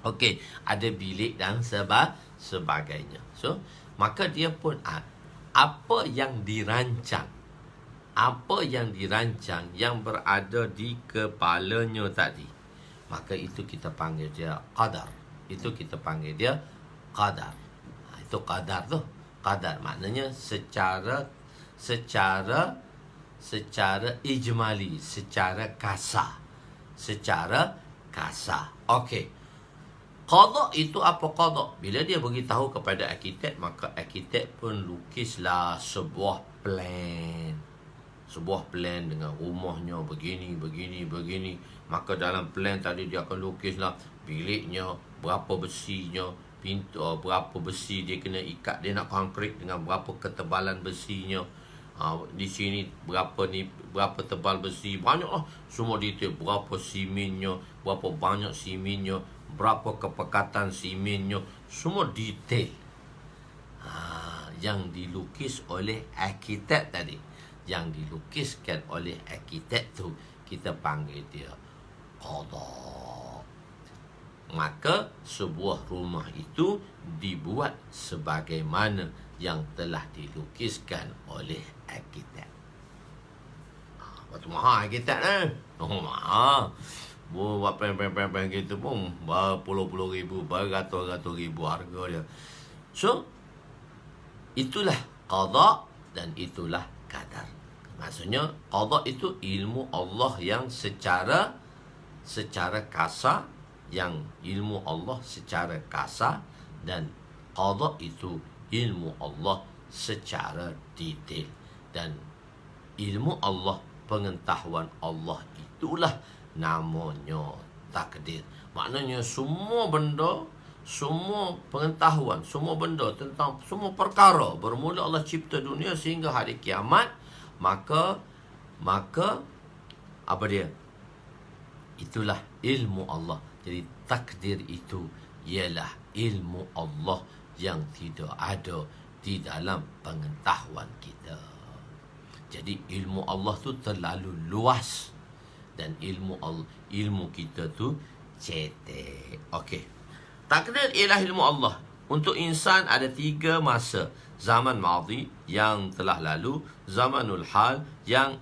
Okey, ada bilik dan sebagainya. So maka dia pun apa yang dirancang yang berada di kepalanya tadi, maka itu kita panggil dia qadar. Itu qadar tu. qadar. Maknanya secara ijmali, secara kasar. Okey. Qada itu apa qada? Bila dia beritahu kepada arkitek, maka arkitek pun lukislah sebuah plan dengan rumahnya begini. Maka dalam plan tadi dia akan lukislah biliknya, berapa besinya, pintu, berapa besi dia kena ikat, dia nak konkrit dengan berapa ketebalan besinya. Di sini berapa tebal besi, banyaklah semua detail, berapa simennya, berapa banyak simennya, berapa kepekatan simennya, semua detail. Yang dilukis oleh arkitek tadi, yang dilukiskan oleh arkitek tu, kita panggil dia qada. Maka sebuah rumah itu dibuat sebagaimana yang telah dilukiskan oleh arkitek. Batu mahal arkitek ni. Mahal. Buat plan gitu pun berpuluh-puluh ribu, beratus-ratus ribu harga dia. So, itulah qada dan itulah qadar. Maksudnya qada itu ilmu Allah yang secara kasar, yang ilmu Allah secara kasar, dan qada itu ilmu Allah secara detail. Dan ilmu Allah, pengetahuan Allah, itulah namanya takdir. Maknanya semua benda, semua pengetahuan, semua benda tentang semua perkara, bermula Allah cipta dunia sehingga hari kiamat, maka apa dia? Itulah ilmu Allah. Jadi takdir itu ialah ilmu Allah yang tidak ada di dalam pengetahuan kita. Jadi ilmu Allah tu terlalu luas, dan ilmu kita tu cetek. Okey. Takdir ialah ilmu Allah. Untuk insan ada 3 masa. Zaman madhi yang telah lalu, zamanul hal yang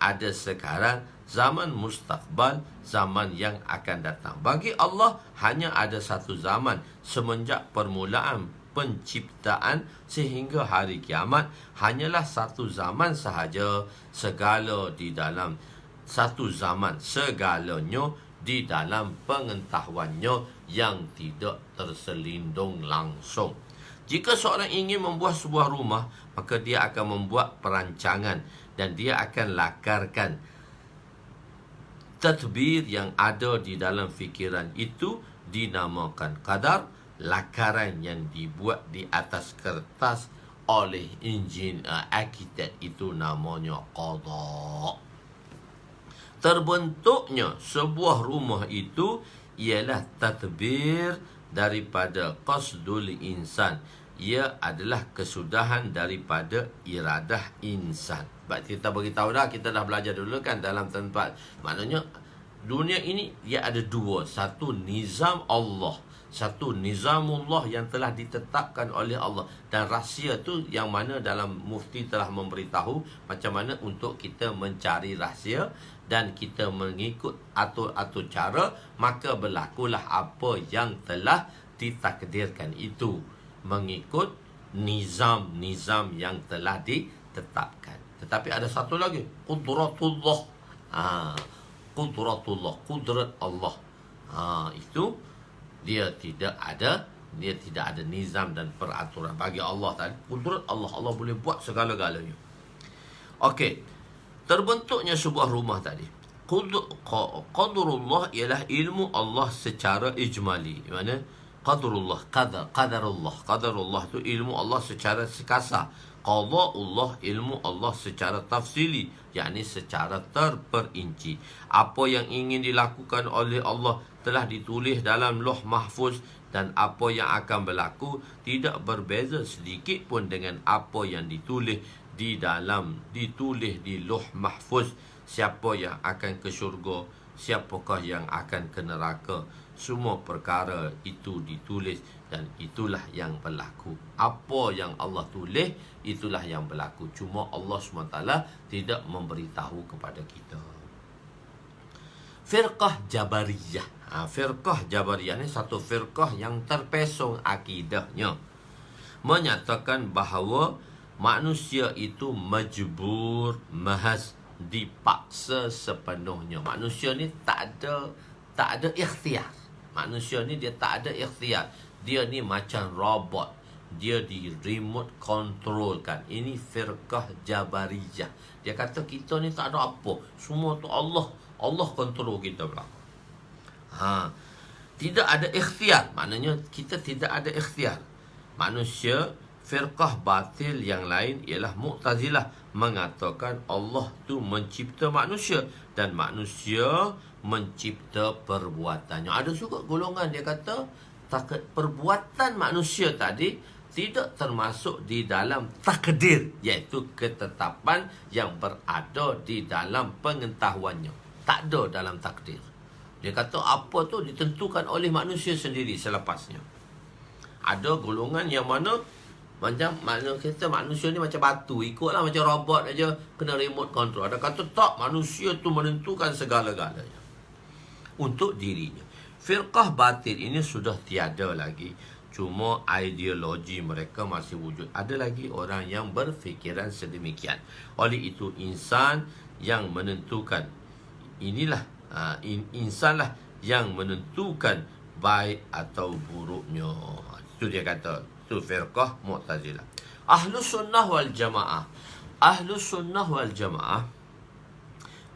ada sekarang, zaman mustaqbal, zaman yang akan datang. Bagi Allah hanya ada satu zaman semenjak permulaan penciptaan sehingga hari kiamat, hanyalah satu zaman sahaja. Segala di dalam satu zaman, segalanya di dalam pengetahuannya yang tidak terselindung langsung. Jika seorang ingin membuat sebuah rumah, maka dia akan membuat perancangan dan dia akan lakarkan tadbir yang ada di dalam fikiran. Itu dinamakan qadar. Lakaran yang dibuat di atas kertas oleh arkitek itu namanya qada. Terbentuknya sebuah rumah itu ialah tadbir daripada qasdul insan. Ia adalah kesudahan daripada iradah insan. Sebab kita beritahu dah, kita dah belajar dulu kan dalam tempat. Maknanya dunia ini dia ada 2. Satu nizam Allah, satu nizamullah yang telah ditetapkan oleh Allah. Dan rahsia tu yang mana dalam mufti telah memberitahu macam mana untuk kita mencari rahsia dan kita mengikut atur-atur cara, maka berlakulah apa yang telah ditakdirkan itu mengikut nizam-nizam yang telah ditetapkan. Tetapi ada satu lagi, qudratullah. Qudratullah, qudrat Allah. Itu dia tidak ada nizam dan peraturan bagi Allah tadi. Qudrat Allah, Allah boleh buat segala-galanya. Okey. Terbentuknya sebuah rumah tadi. Qadrullah ialah ilmu Allah secara ijmali. Mana? Qadrullah, qadarullah tu ilmu Allah secara kasar. Qada'ullah ilmu Allah secara tafsili, yakni secara terperinci. Apa yang ingin dilakukan oleh Allah telah ditulis dalam Lauh Mahfuz, dan apa yang akan berlaku tidak berbeza sedikit pun dengan apa yang ditulis di Lauh Mahfuz. Siapa yang akan ke syurga, siapakah yang akan ke neraka, semua perkara itu ditulis dan itulah yang berlaku. Apa yang Allah tulis, itulah yang berlaku. Cuma Allah SWT tidak memberitahu kepada kita. Firqah Jabariyah. Firqah Jabariyah ni satu firqah yang terpesong akidahnya. menyatakan bahawa manusia itu majbur, mahaz, dipaksa sepenuhnya. Manusia ni tak ada ikhtiar. Manusia ni dia tak ada ikhtiar. Dia ni macam robot. Dia di remote control kan. Ini firqah Jabariyah. Dia kata kita ni tak ada apa. Semua tu Allah kontrol kita pula. Tidak ada ikhtiar. Maknanya kita tidak ada ikhtiar. Manusia, firqah batil yang lain ialah Mu'tazilah, mengatakan Allah tu mencipta manusia dan manusia mencipta perbuatannya. Ada juga golongan dia kata perbuatan manusia tadi tidak termasuk di dalam takdir, iaitu ketetapan yang berada di dalam pengetahuannya. Tak ada dalam takdir. Dia kata apa tu ditentukan oleh manusia sendiri selepasnya. Ada golongan yang mana kita manusia ni macam batu, ikutlah macam robot aja, kena remote control. Ada kata tak, manusia tu menentukan segala-galanya untuk dirinya. Firqah batil ini sudah tiada lagi. Cuma ideologi mereka masih wujud. Ada lagi orang yang berfikiran sedemikian. Oleh itu insan yang menentukan. Inilah insanlah yang menentukan baik atau buruknya. Itu dia kata. Itu firqah Mu'tazilah. Ahlus Sunnah wal Jamaah. Ahlus Sunnah wal Jamaah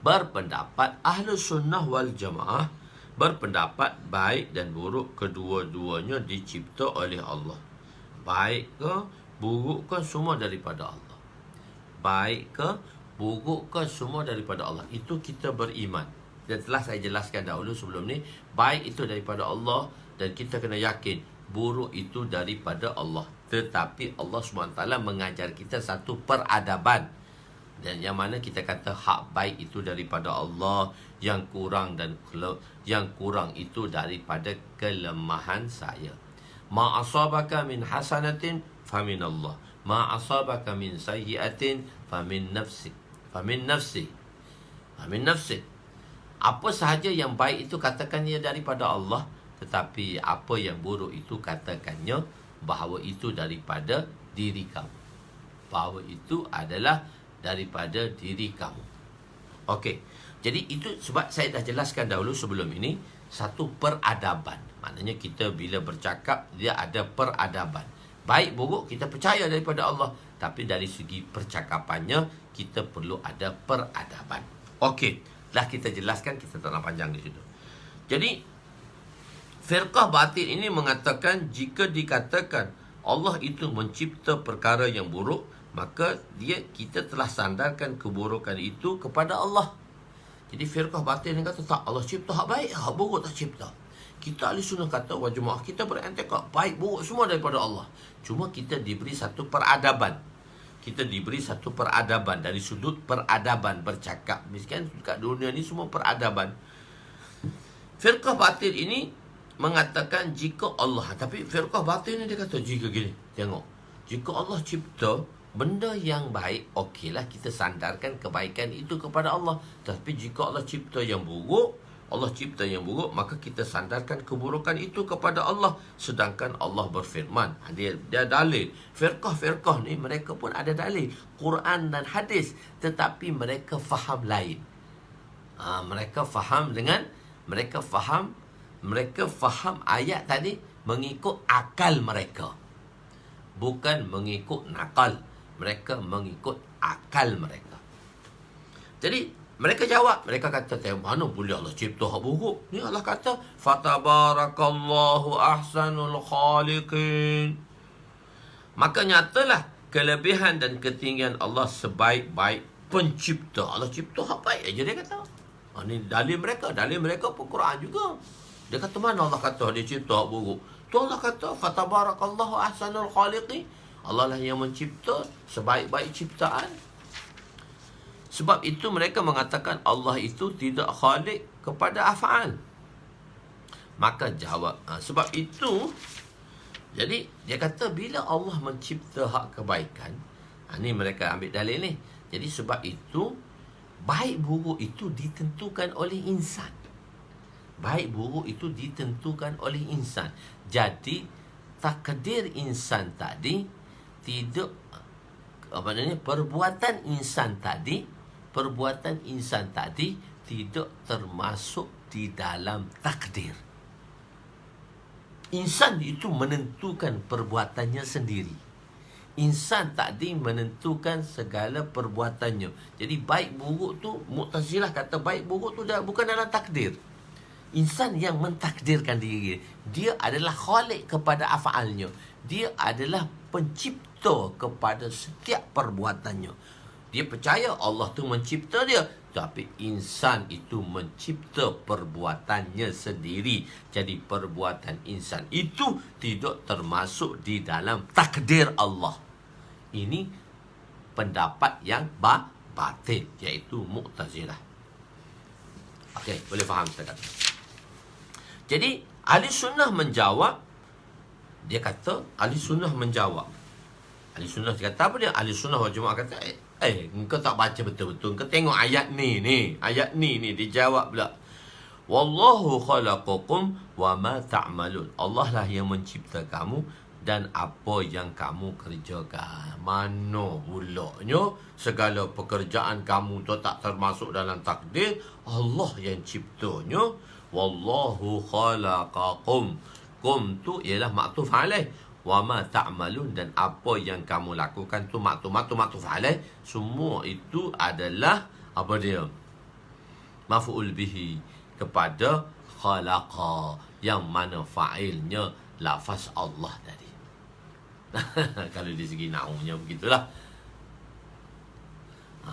berpendapat, Ahlus Sunnah wal Jamaah berpendapat baik dan buruk kedua-duanya dicipta oleh Allah. Baik ke buruk ke semua daripada Allah. Baik ke buruk ke semua daripada Allah. Itu kita beriman. Dan telah saya jelaskan dahulu sebelum ni, baik itu daripada Allah dan kita kena yakin buruk itu daripada Allah. Tetapi Allah SWT mengajar kita satu peradaban. Dan yang mana kita kata hak baik itu daripada Allah, yang kurang itu daripada kelemahan saya. Ma asabaka min hasanatin famin Allah, ma asabaka min sayyi'atin famin nafsi. Apa sahaja yang baik itu katakannya daripada Allah, tetapi apa yang buruk itu katakannya bahawa itu daripada diri kamu. Bahawa itu adalah daripada diri kamu. Okey. Jadi itu sebab saya dah jelaskan dahulu sebelum ini, satu peradaban. Maknanya kita bila bercakap, dia ada peradaban. Baik buruk kita percaya daripada Allah, tapi dari segi percakapannya kita perlu ada peradaban. Okey. Dah kita jelaskan, kita tak nak panjang di situ. Jadi firqah batil ini mengatakan jika dikatakan Allah itu mencipta perkara yang buruk, maka kita telah sandarkan keburukan itu kepada Allah. Jadi firqah batil ni kata tak, Allah cipta hak baik, hak buruk tak cipta. Kita ahli sunnah kata wal jamaah, kita berantikad baik buruk semua daripada Allah. Cuma kita diberi satu peradaban. Kita diberi satu peradaban dari sudut peradaban bercakap. Misalkan kat dunia ni semua peradaban. Firqah batil ini mengatakan jika Allah, tapi firqah batil ni dia kata jika gini, tengok, jika Allah cipta benda yang baik, okeylah kita sandarkan kebaikan itu kepada Allah. Tapi jika Allah cipta yang buruk, maka kita sandarkan keburukan itu kepada Allah. Sedangkan Allah berfirman, dia dalil. Firqah ni mereka pun ada dalil Quran dan hadis, tetapi mereka faham lain. Mereka faham ayat tadi mengikut akal mereka, bukan mengikut nakal. Mereka mengikut akal mereka. Jadi mereka jawab, mereka kata, mana boleh Allah cipta hak buruk? Ni Allah kata, fatabarakallahu ahsanul khaliqin. Maka nyatalah kelebihan dan ketinggian Allah sebaik-baik pencipta. Allah cipta hak baik aja dia kata. Ni dalil mereka pun Quran juga. Dia kata mana Allah kata dia cipta hak buruk? Tu Allah kata, fatabarakallahu ahsanul khaliqin. Allah lah yang mencipta sebaik-baik ciptaan. Sebab itu mereka mengatakan Allah itu tidak khalik kepada af'al. Maka jawab, sebab itu, jadi dia kata bila Allah mencipta hak kebaikan, ni mereka ambil dalil ni. Jadi sebab itu baik buruk itu ditentukan oleh insan. Baik buruk itu ditentukan oleh insan. Jadi takdir insan tadi tidak, apa namanya, perbuatan insan tadi tidak termasuk di dalam takdir. Insan itu menentukan perbuatannya sendiri. Insan tadi menentukan segala perbuatannya. Jadi baik buruk tu, Mu'tazilah kata baik buruk tu bukan dalam takdir. Insan yang mentakdirkan diri. Dia adalah khalik kepada af'alnya. Dia adalah pencipta kepada setiap perbuatannya. Dia percaya Allah tu mencipta dia, tapi insan itu mencipta perbuatannya sendiri. Jadi perbuatan insan itu tidak termasuk di dalam takdir Allah. Ini pendapat yang batil, iaitu Mu'tazilah. Okey, boleh faham saya kata. Jadi Ahli Sunnah menjawab. Dia kata Ahli Sunnah menjawab. Ahli Sunnah kata apa dia? Ahli Sunnah wal Jamaah kata, engkau tak baca betul-betul. Engkau tengok ayat ni. Ayat ni dijawab pula. Wallahu khalaqakum wa ma ta'malun. Allah lah yang mencipta kamu dan apa yang kamu kerjakan. Mana pulaknya segala pekerjaan kamu tu tak termasuk dalam takdir. Allah yang ciptanya. Wallahu khalaqakum. Kum tu ialah maktuf alaih. Wa ma ta'malun, dan apa yang kamu lakukan tu maktuf alaih. Semua itu adalah apa dia? Maf'ul bihi kepada khalaqa, yang mana fa'ilnya lafaz Allah tadi. Kalau di segi nahwunya begitulah.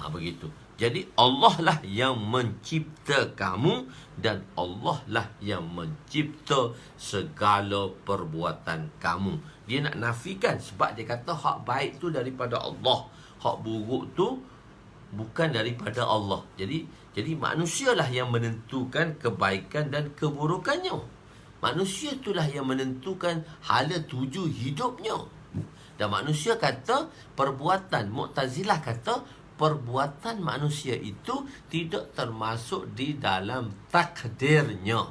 Begitu. Jadi Allah lah yang mencipta kamu dan Allah lah yang mencipta segala perbuatan kamu. Dia nak nafikan sebab dia kata hak baik tu daripada Allah, hak buruk tu bukan daripada Allah. Jadi manusialah yang menentukan kebaikan dan keburukannya. Manusia itulah yang menentukan hala tuju hidupnya. Dan manusia kata perbuatan, Mu'tazilah kata perbuatan manusia itu tidak termasuk di dalam takdirnya.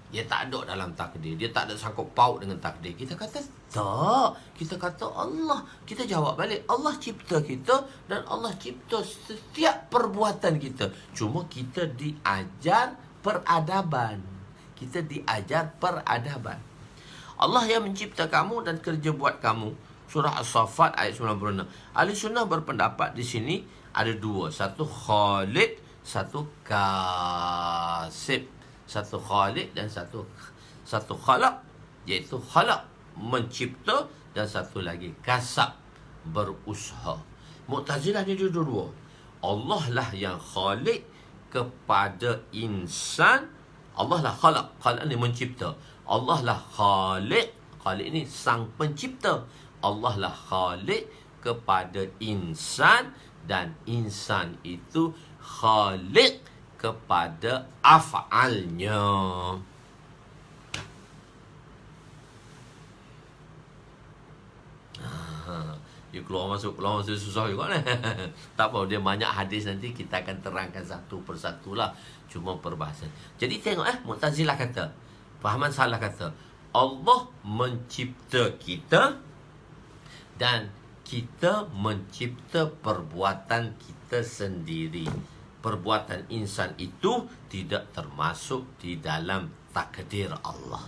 Dia tak ada dalam takdir. Dia tak ada sangkut paut dengan takdir. Kita kata tak. Kita kata Allah. Kita jawab balik. Allah cipta kita dan Allah cipta setiap perbuatan kita. Cuma kita diajar peradaban. Kita diajar peradaban. Allah yang mencipta kamu dan kerja buat kamu. Surah As-Saffat ayat 96. Ahli Sunnah berpendapat di sini ada dua. Satu Khaliq, satu Kasib. Satu Khaliq dan satu Khalaq, iaitu Khalaq mencipta, dan satu lagi Kasab, berusaha. Mu'tazilah ni dua-dua. Allah lah yang Khaliq kepada insan. Allah lah Khalaq. Khalaq ni mencipta. Allah lah Khaliq. Khaliq ni sang pencipta. Allah lah Khaliq kepada insan, dan insan itu Khaliq kepada af'alnya. Dia keluar masuk susah juga ni. Tak apa, dia banyak hadis, nanti kita akan terangkan satu persatu lah. Cuma perbahasan. Jadi tengok Mu'tazilah kata, fahaman salah kata, Allah mencipta kita dan kita mencipta perbuatan kita sendiri. Perbuatan insan itu tidak termasuk di dalam takdir Allah.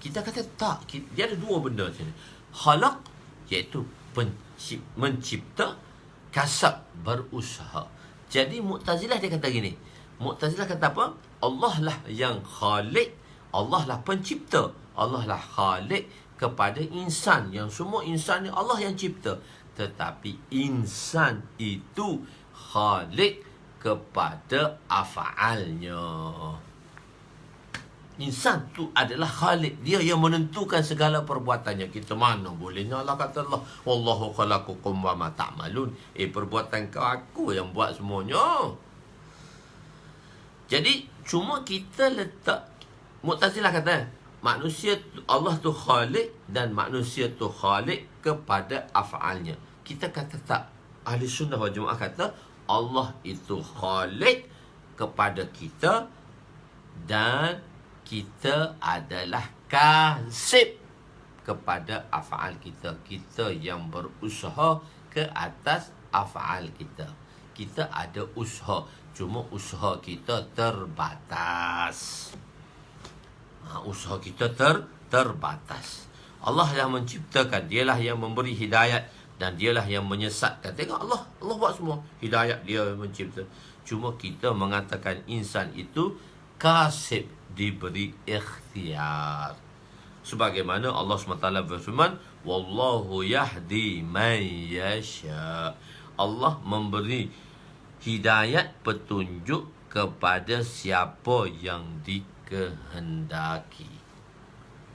Kita kata tak. Dia ada dua benda sini. Khalaq, iaitu mencipta. Kasab, berusaha. Jadi Mu'tazilah dia kata gini. Mu'tazilah kata apa? Allah lah yang Khaliq. Allah lah pencipta. Allah lah Khaliq kepada insan. Yang semua insan ni Allah yang cipta. Tetapi insan itu Khaliq kepada af'alnya. Insan tu adalah Khaliq. Dia yang menentukan segala perbuatannya. Kita mana bolehnya Allah kata Allah, wallahu khalaqakum wa ma ta'malun. Perbuatan kau, aku yang buat semuanya. Jadi cuma kita letak, Mu'tazilah kata manusia, Allah tu Khaliq dan manusia tu Khaliq kepada af'alnya. Kita kata tak. Ahli Sunnah wal Jamaah kata Allah itu Khaliq kepada kita dan kita adalah Kasib. kepada af'al kita. Kita yang berusaha ke atas af'al kita. Kita ada usaha, cuma usaha kita terbatas. Usaha kita terbatas. Allah yang menciptakan, dialah yang memberi hidayat dan dialah yang menyesatkan. Tengok Allah buat semua. Hidayat dia mencipta. Cuma kita mengatakan insan itu kasib, diberi ikhtiar. Sebagaimana Allah SWT berfirman, wallahu yahdi man yasha. Allah memberi hidayat, petunjuk kepada siapa yang dikehendaki.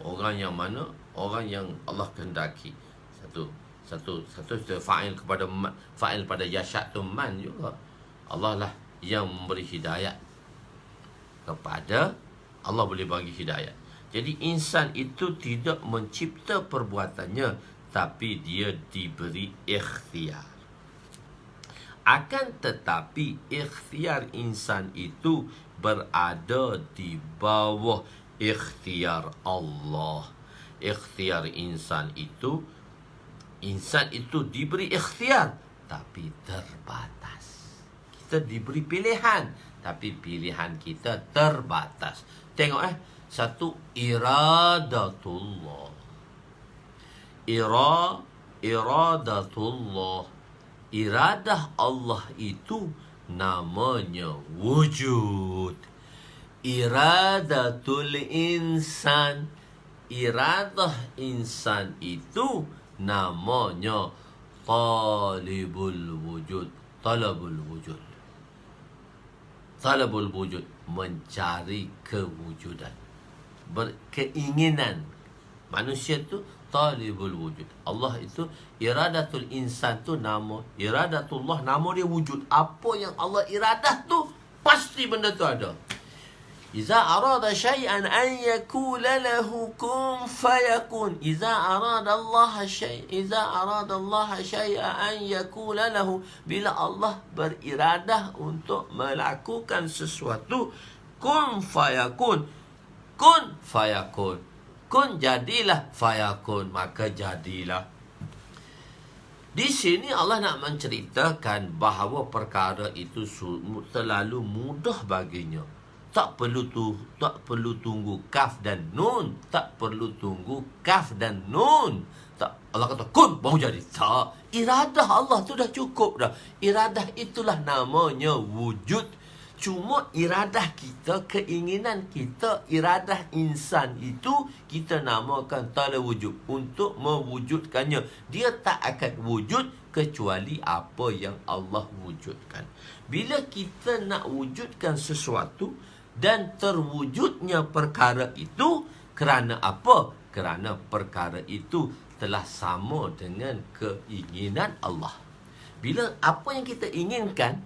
Orang yang mana? Orang yang Allah kehendaki. Satu fa'il pada yasha tu man juga. Allah lah yang memberi hidayat kepada. Allah boleh bagi hidayat. Jadi insan itu tidak mencipta perbuatannya, tapi dia diberi ikhtiar. Akan tetapi ikhtiar insan itu berada di bawah ikhtiar Allah. Ikhtiar insan itu diberi ikhtiar, tapi terbatas. Kita diberi pilihan, tapi pilihan kita terbatas. Tengok satu, iradatullah. Iradatullah. Iradah Allah itu namanya wujud. Iradatul insan. Iradah insan itu namanya talibul wujud. Talabul wujud. Talabul wujud, mencari kewujudan. Berkeinginan. Manusia tu talibul wujud. Allah itu iradatul insan tu nama, iradatullah nama dia wujud. Apa yang Allah iradah tu pasti benda tu ada. Iza arada syai'an an yakula lahu kun fayakun. Iza arada Allah syai'an an yakula lahu. Bila Allah beriradah untuk melakukan sesuatu, kun fayakun. Kun fayakun. Kun jadilah, fayakun maka jadilah. Di sini Allah nak menceritakan bahawa perkara itu terlalu mudah baginya. Tak perlu tunggu kaf dan nun. Tak perlu tunggu kaf dan nun. Tak, Allah kata kun baru jadi. Tak. Iradah Allah tu dah cukup dah. Iradah itulah namanya wujud. Cuma iradah kita, keinginan kita, iradah insan itu kita namakan talab wujud. Untuk mewujudkannya, dia tak akan wujud kecuali apa yang Allah wujudkan. Bila kita nak wujudkan sesuatu dan terwujudnya perkara itu, kerana apa? Kerana perkara itu telah sama dengan keinginan Allah. Bila apa yang kita inginkan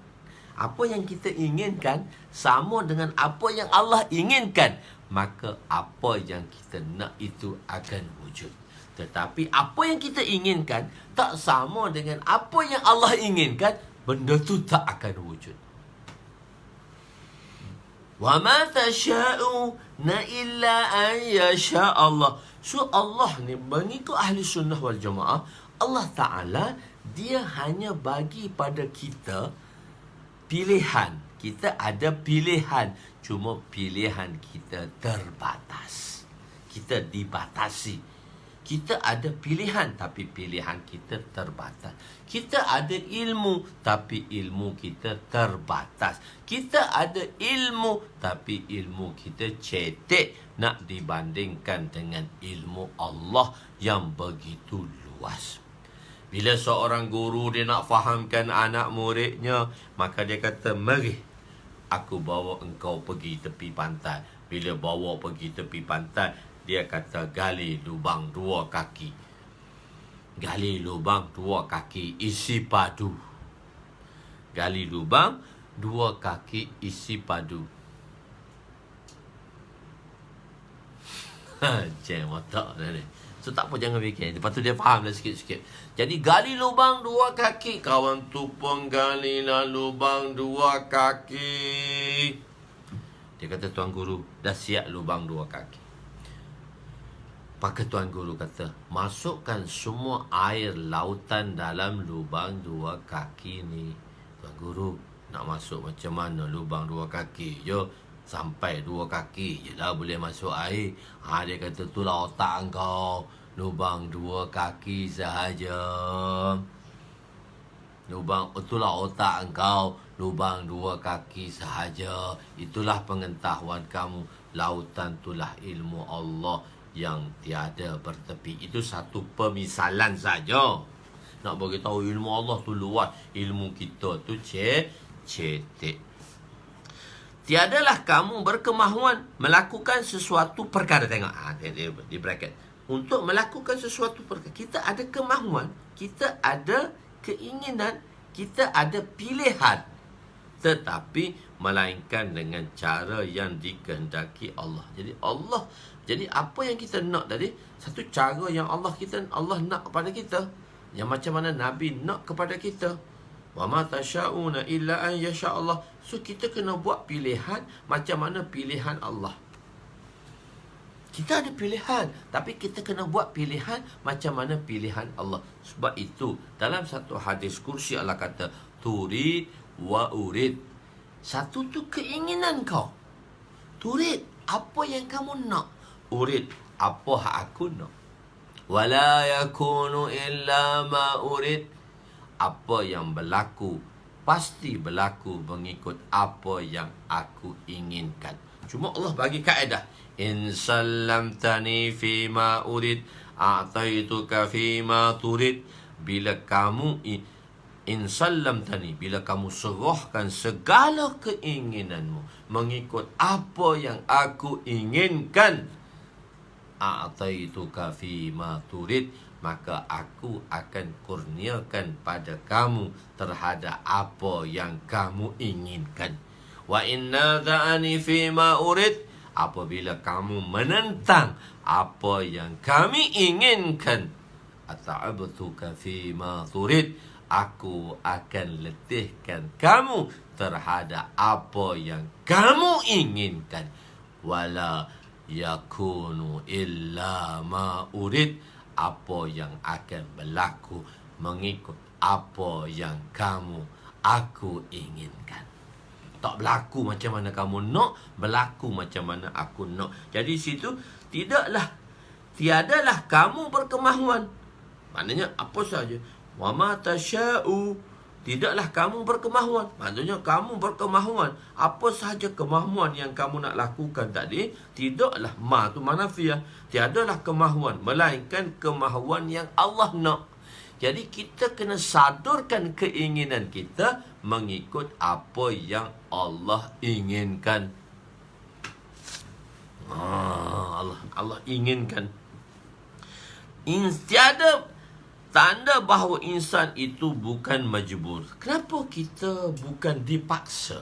sama dengan apa yang Allah inginkan, maka apa yang kita nak itu akan wujud. Tetapi apa yang kita inginkan tak sama dengan apa yang Allah inginkan, benda tu tak akan wujud. Wa ma tasha'una illa an yasha Allah. So Allah ni, mengikut ahli sunnah wal jamaah, Allah Ta'ala dia hanya bagi pada kita pilihan. Kita ada pilihan, cuma pilihan kita terbatas. Kita dibatasi. Kita ada pilihan, tapi pilihan kita terbatas. Kita ada ilmu, tapi ilmu kita terbatas. Kita ada ilmu, tapi ilmu kita cetek nak dibandingkan dengan ilmu Allah yang begitu luas. Bila seorang guru dia nak fahamkan anak muridnya, maka dia kata, mari aku bawa engkau pergi tepi pantai. Bila bawa pergi tepi pantai, dia kata gali lubang 2 kaki. Gali lubang 2 kaki isi padu. Gali lubang 2 kaki isi padu. Cem otak dah ni. So tak apa, jangan fikir. Lepas tu dia faham dah sikit-sikit. Jadi gali lubang 2 kaki. Kawan tu pun galilah lubang 2 kaki. Dia kata, tuan guru, dah siap lubang 2 kaki. Maka Tuan Guru kata, masukkan semua air lautan dalam lubang 2 kaki ni. Tuan Guru, nak masuk macam mana lubang 2 kaki? Yo, sampai 2 kaki je lah boleh masuk air. Dia kata, itulah otak engkau. Lubang 2 kaki sahaja. Itulah otak engkau. Lubang 2 kaki sahaja. Itulah pengetahuan kamu. Lautan itulah ilmu Allah yang tiada bertepi. Itu satu pemisalan saja. Nak bagi tahu ilmu Allah tu luas, ilmu kita tu cetek. Tiadalah kamu berkemahuan melakukan sesuatu perkara. Tengok, di bracket. Untuk melakukan sesuatu perkara, kita ada kemahuan, kita ada keinginan, kita ada pilihan. Tetapi melainkan dengan cara yang dikehendaki Allah. Jadi apa yang kita nak tadi, satu cara yang Allah nak kepada kita, yang macam mana Nabi nak kepada kita. Wa ma tasyauna illa an yasha Allah. So kita kena buat pilihan macam mana pilihan Allah. Kita ada pilihan, tapi kita kena buat pilihan macam mana pilihan Allah. Sebab itu dalam satu hadis kursi Allah kata, turid wa urid. Satu tu keinginan kau. Turid, apa yang kamu nak. Urid, apa hak aku nak. Wala yakunu illa ma urid. Apa yang berlaku, pasti berlaku mengikut apa yang aku inginkan. Cuma Allah bagi kaedah. In sallamtani fima urid, a'taituka fima turid. Bila kamu in sallamtani, bila kamu serahkan segala keinginanmu mengikut apa yang aku inginkan, a'taituka fima turid, maka aku akan kurniakan pada kamu terhadap apa yang kamu inginkan. Wa inna da'ani fima urid, apabila kamu menentang apa yang kami inginkan, ata'abtuka fima turid, aku akan letihkan kamu terhadap apa yang kamu inginkan. Wala yakunu illa ma urid, apa yang akan berlaku mengikut apa yang aku inginkan. Tak berlaku macam mana kamu nak, berlaku macam mana aku nak. Jadi situ tiadalah kamu berkemahuan. Maknanya apa saja. Wa ma tasya'u, tidaklah kamu berkemahuan. Maksudnya kamu berkemahuan. Apa sahaja kemahuan yang kamu nak lakukan tadi, tidaklah, ma tu manafiah, tiadalah kemahuan, melainkan kemahuan yang Allah nak. Jadi kita kena sadurkan keinginan kita mengikut apa yang Allah inginkan. Allah inginkan. Tiada tanda bahawa insan itu bukan majbur. Kenapa kita bukan dipaksa?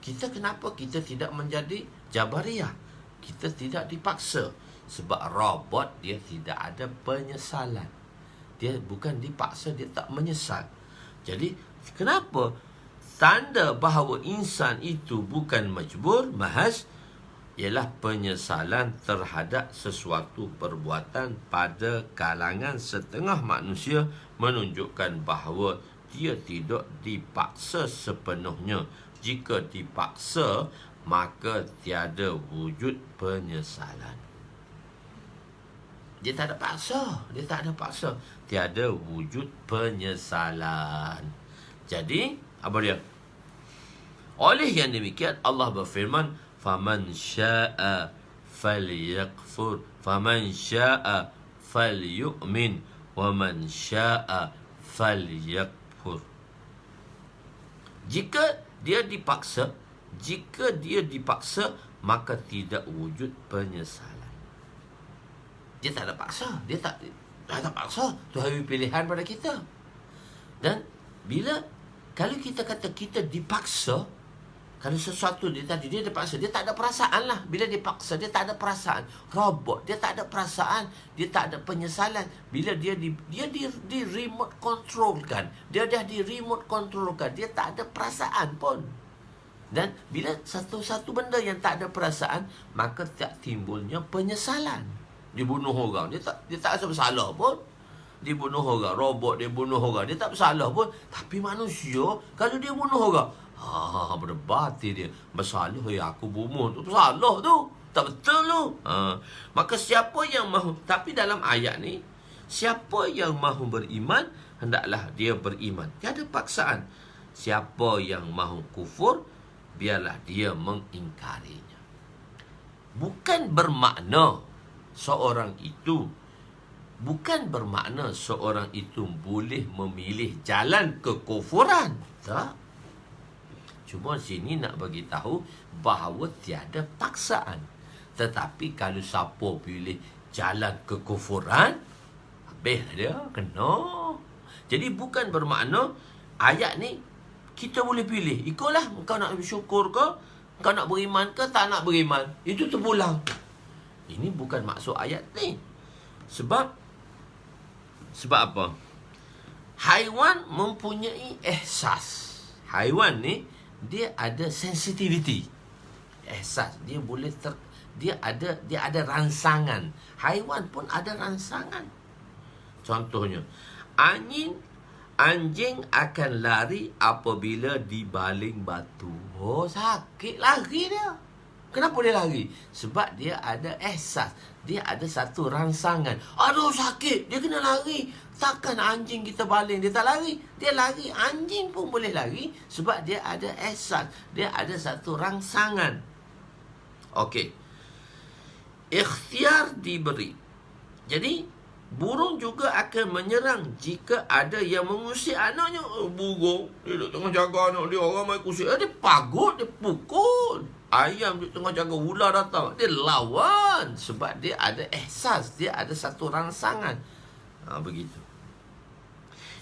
Kenapa kita tidak menjadi Jabariyah? Kita tidak dipaksa. Sebab robot dia tidak ada penyesalan. Dia bukan dipaksa, dia tak menyesal. Jadi kenapa tanda bahawa insan itu bukan majbur, mahaz, ialah penyesalan terhadap sesuatu perbuatan pada kalangan setengah manusia menunjukkan bahawa dia tidak dipaksa sepenuhnya. Jika dipaksa, maka tiada wujud penyesalan. Dia tak ada paksa. Tiada wujud penyesalan. Jadi, apa dia? Oleh yang demikian, Allah berfirman, فَمَنْ شَاءَ فَلْيَكْفُرْ فَمَنْ شَاءَ فَلْيُؤْمِنْ وَمَنْ شَاءَ فَلْيَكْفُرْ. Jika dia dipaksa, maka tidak wujud penyesalan. Dia tak ada paksa. Dia tak paksa. Tu hari pilihan pada kita. Dan kalau kita kata kita dipaksa, kalau sesuatu dia dipaksa, dia tak ada perasaan lah. Bila dipaksa, dia tak ada perasaan. Robot, dia tak ada perasaan, dia tak ada penyesalan. Bila dia di remote controlkan, dia dah di remote controlkan, dia tak ada perasaan pun. Dan bila satu benda yang tak ada perasaan, maka tak timbulnya penyesalan. dibunuh orang. Dia tak rasa bersalah pun. Dibunuh orang, robot dia bunuh orang, dia tak bersalah pun. Tapi manusia, kalau dia bunuh orang, berdebatin dia. Bersalah ya aku bunuh tu, bersalah tu. Tak betul tu. Maka siapa yang mahu, tapi dalam ayat ni, siapa yang mahu beriman, hendaklah dia beriman. Tiada paksaan. Siapa yang mahu kufur, biarlah dia mengingkarinya. Bukan bermakna seorang itu boleh memilih jalan kekufuran. Tak. Cuma sini nak bagi tahu bahawa tiada paksaan. Tetapi kalau siapa pilih jalan kekufuran, habis dia kena. Jadi bukan bermakna ayat ni kita boleh pilih. Ikutlah, kau nak bersyukur ke, kau nak beriman ke, tak nak beriman. Itu terpulang. Ini bukan maksud ayat ni. Sebab apa? Haiwan mempunyai ihsas. Haiwan ni dia ada sensitivity. Ihsas. Dia boleh dia ada rangsangan. Haiwan pun ada rangsangan. Contohnya, anjing akan lari apabila dibaling batu. Oh, sakit lari dia. Kenapa dia lari? Sebab dia ada ihsas. Dia ada satu rangsangan. Aduh, sakit. Dia kena lari. Takkan anjing kita baling, dia tak lari. Dia lari. Anjing pun boleh lari. Sebab dia ada ihsas. Dia ada satu rangsangan. Okey. Ikhtiar diberi. Jadi, burung juga akan menyerang jika ada yang mengusik anaknya. Burung, dia duduk tengah jaga anak dia. Orang main kusik. Dia pagut, dia pukul. Ayam duduk tengah jaga, ular datang. Dia lawan. Sebab dia ada ihsas. Dia ada satu rangsangan. Begitu.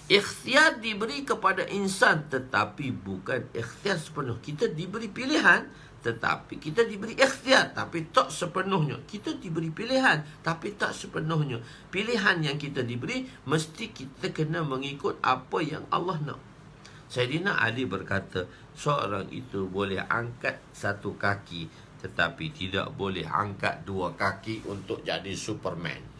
Ikhtiar diberi kepada insan, tetapi bukan ikhtiar sepenuh. Kita diberi pilihan, tetapi kita diberi ikhtiar, tapi tak sepenuhnya. Kita diberi pilihan, tapi tak sepenuhnya. Pilihan yang kita diberi, mesti kita kena mengikut apa yang Allah nak. Sayyidina Ali berkata, seorang itu boleh angkat satu kaki, tetapi tidak boleh angkat dua kaki untuk jadi Superman.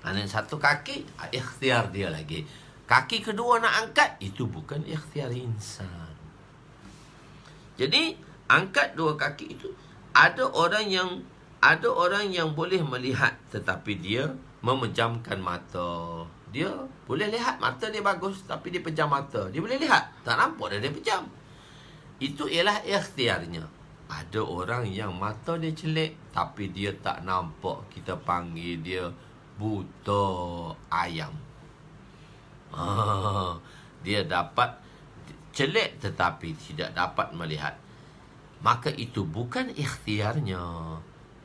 Satu kaki, ikhtiar dia lagi. Kaki kedua nak angkat, itu bukan ikhtiar insan. Jadi, angkat dua kaki itu, ada orang yang boleh melihat, tetapi dia memejamkan mata. Dia boleh lihat, mata dia bagus, tapi dia pejam mata. Dia boleh lihat, tak nampak dia pejam. Itu ialah ikhtiarnya. Ada orang yang mata dia celik, tapi dia tak nampak. Kita panggil dia buta ayam. Dia dapat celik tetapi tidak dapat melihat. Maka itu bukan ikhtiarnya.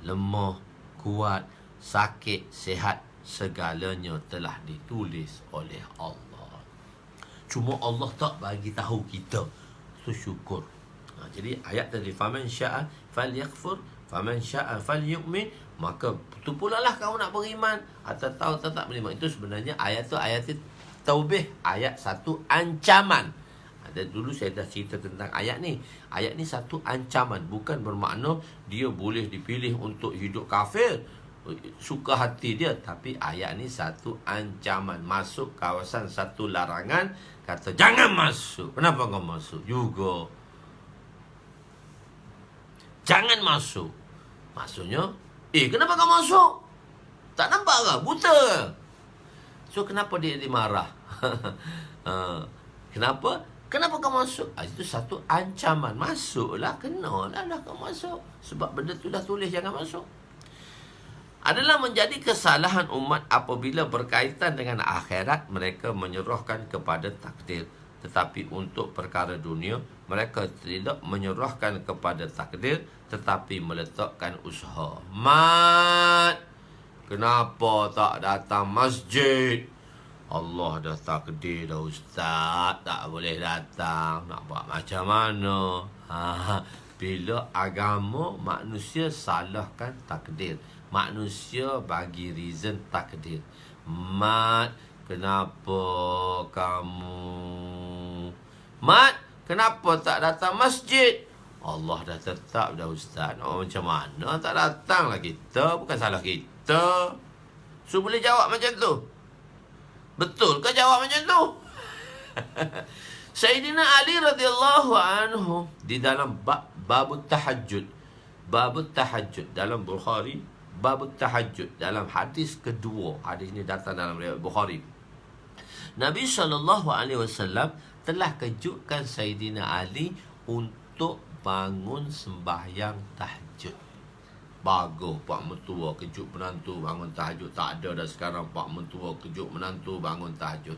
Lemah, kuat, sakit, sihat, segalanya telah ditulis oleh Allah. Cuma Allah tak bagi tahu kita. So syukur. Jadi ayat tadi, faman syaa falyakfur, faman syaa falyu'min. Maka itu pula lah kau nak beriman atau tahu tak beriman. Itu sebenarnya ayat taubih, ayat satu ancaman. Dulu saya dah cerita tentang ayat ni. Ayat ni satu ancaman. Bukan bermakna dia boleh dipilih untuk hidup kafir, suka hati dia. Tapi ayat ni satu ancaman. Masuk kawasan satu larangan. Kata jangan masuk. Kenapa kau masuk? Juga jangan masuk. Maksudnya, kenapa kau masuk? Tak nampak ke? Buta ke? So, kenapa dia dimarah? Kenapa kau masuk? Itu satu ancaman. Masuklah, kenalah kau masuk. Sebab benda tu dah tulis jangan masuk. Adalah menjadi kesalahan umat apabila berkaitan dengan akhirat, mereka menyerahkan kepada takdir. Tetapi untuk perkara dunia, mereka tidak menyerahkan kepada takdir, tetapi meletakkan usaha. Mat, kenapa tak datang masjid? Allah dah takdir dah ustaz, tak boleh datang. Nak buat macam mana? Bila agama, manusia salahkan takdir. Manusia bagi reason takdir. Mat, kenapa kamu? Mat, kenapa tak datang masjid? Allah dah tetap dah ustaz. Oh, macam mana tak datanglah kita? Bukan salah kita. So boleh jawab macam tu? Betul ke jawab macam tu? Sayyidina Ali radhiyallahu anhu di dalam babut tahajud. Babut tahajud dalam Bukhari, babut tahajud dalam hadis kedua. Hadis ini datang dalam riwayat Bukhari. Nabi SAW telah kejutkan Sayyidina Ali untuk bangun sembahyang tahajud. Bagus pak mentua kejut menantu bangun tahajud. Tak ada dah sekarang pak mentua kejut menantu bangun tahajud.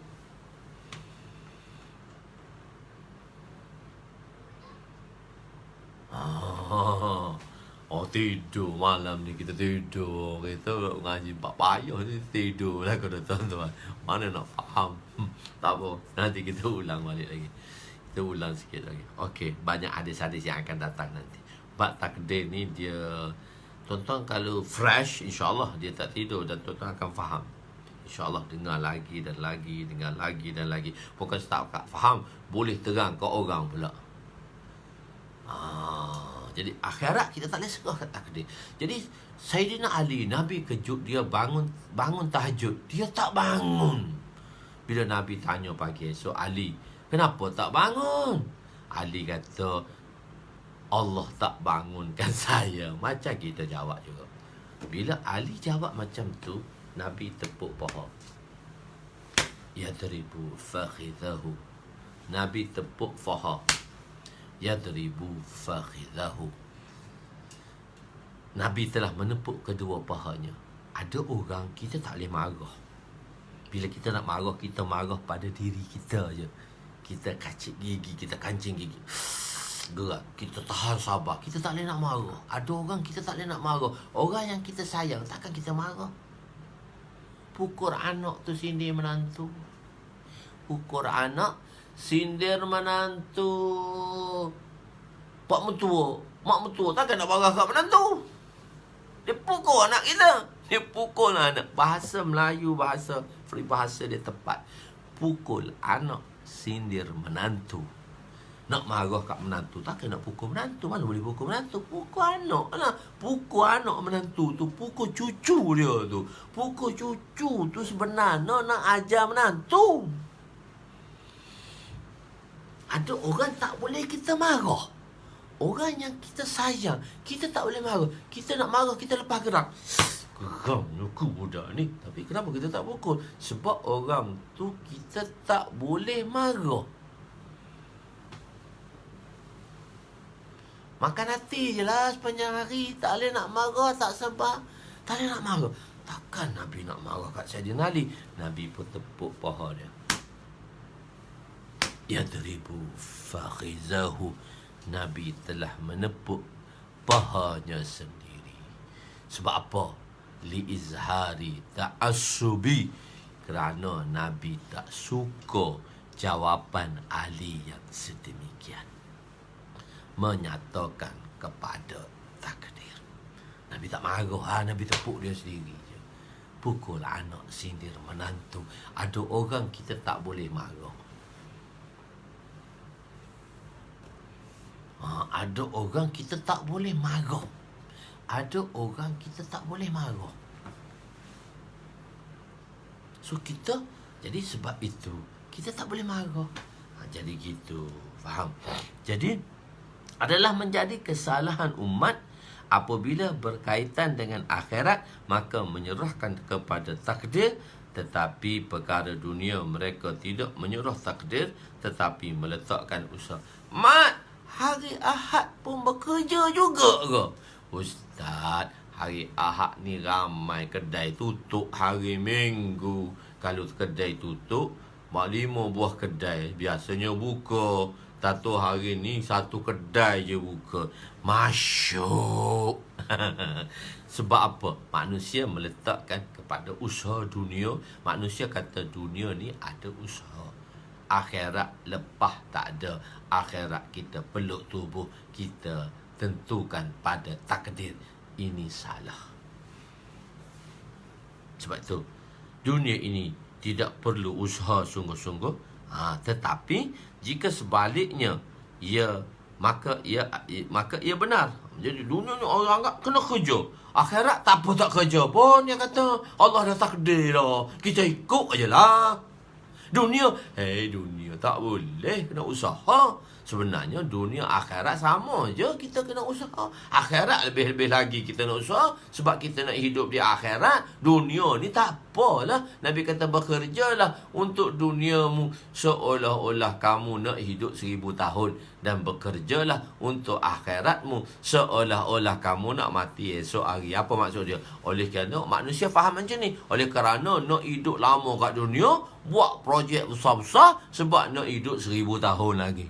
Oh tidur malam ni kita tidur. Kita ngaji pak payah ni tidur lah kau tuan-tuan. Mana nak faham? Tak apa. Nanti kita ulang balik lagi. Kita ulang sikit lagi. Okey, banyak hadis-hadis yang akan datang nanti. Bab takdir ni dia tuan-tuan kalau fresh, insya-Allah dia tak tidur dan tuan-tuan akan faham. InsyaAllah dengar lagi dan lagi, dengar lagi dan lagi. Bukan setakat faham, boleh terang ke orang pula. Jadi akhirat kita tak boleh segah kat takdir. Jadi Sayyidina Ali, Nabi kejut dia bangun tahajud. Dia tak bangun. Bila Nabi tanya pagi esok, Ali, kenapa tak bangun? Ali kata, Allah tak bangunkan saya. Macam kita jawab juga. Bila Ali jawab macam tu, Nabi tepuk paha. Yadribu fakhidahu. Nabi tepuk paha. Yadribu fakhidahu. Nabi telah menepuk kedua pahanya. Ada orang kita tak boleh marah. Bila kita nak marah, kita marah pada diri kita je. Kita kacik gigi, kita kancing gigi. Gerak, kita tahan sabar. Kita tak boleh nak marah. Ada orang kita tak boleh nak marah. Orang yang kita sayang, takkan kita marah? Pukul anak tu sindir menantu. Pukul anak, sindir menantu. Pak mentua, mak mentua, takkan nak marah kat menantu? Dia pukul anak kita. Dia pukul anak. Bahasa Melayu, bahasa dia tepat. Pukul anak, sindir menantu. Nak marah kat menantu, takkan nak pukul menantu. Mana boleh pukul menantu? Pukul anak lah. Pukul anak menantu tu, pukul cucu dia tu. Pukul cucu tu sebenarnya nak ajar menantu. Ada orang tak boleh kita marah. Orang yang kita sayang, kita tak boleh marah. Kita nak marah, kita lepas gerak. Geramnya ku budak ni. Tapi kenapa kita tak pukul? Sebab orang tu kita tak boleh marah. Makan hati je lah sepanjang hari. Tak boleh nak marah, tak sabar. Tak boleh nak marah. Takkan Nabi nak marah kat Sayyidina Ali? Nabi pun tepuk paha dia. Yadribu fakhizahu. Nabi telah menepuk pahanya sendiri. Sebab apa? Liizhari ta'assubi. Kerana Nabi tak suka jawapan Ali yang sedemikian. Menyatakan kepada takdir. Nabi tak marah, Nabi tepuk dia sendiri je. Pukul anak, sindir menantu. Ada orang kita tak boleh marah. Ada orang kita tak boleh marah. Ada orang kita tak boleh marah. So kita, jadi sebab itu kita tak boleh marah. Jadi gitu, faham? Jadi adalah menjadi kesalahan umat apabila berkaitan dengan akhirat, maka menyerahkan kepada takdir. Tetapi perkara dunia mereka tidak menyerah takdir, tetapi meletakkan usaha. Mat, hari Ahad pun bekerja juga ke? Ustaz, hari Ahad ni ramai kedai tutup. Hari Minggu kalau kedai tutup, 5 buah kedai biasanya buka. Tak tahu hari ni 1 kedai je buka. Masyuk. Sebab apa? Manusia meletakkan kepada usaha dunia. Manusia kata dunia ni ada usaha. Akhirat lepas tak ada. Akhirat kita peluk tubuh. Kita tentukan pada takdir. Ini salah. Sebab itu dunia ini tidak perlu usaha sungguh-sungguh. Tetapi jika sebaliknya ia maka ia benar. Jadi dunia ni orang anggap kena kerja. Akhirat tak apa tak kerja pun. Dia kata Allah dah takdir dah, kita ikut aje lah. Dunia tak boleh, kena usaha. Sebenarnya dunia akhirat sama je, kita kena usaha. Akhirat lebih-lebih lagi kita nak usaha, sebab kita nak hidup di akhirat. Dunia ni tak apalah. Nabi kata bekerjalah untuk duniamu seolah-olah kamu nak hidup 1000 tahun, dan bekerjalah untuk akhiratmu seolah-olah kamu nak mati esok hari. Apa maksud dia? Oleh kerana manusia faham macam ni, oleh kerana nak hidup lama kat dunia, buat projek besar-besar sebab nak hidup 1000 tahun lagi.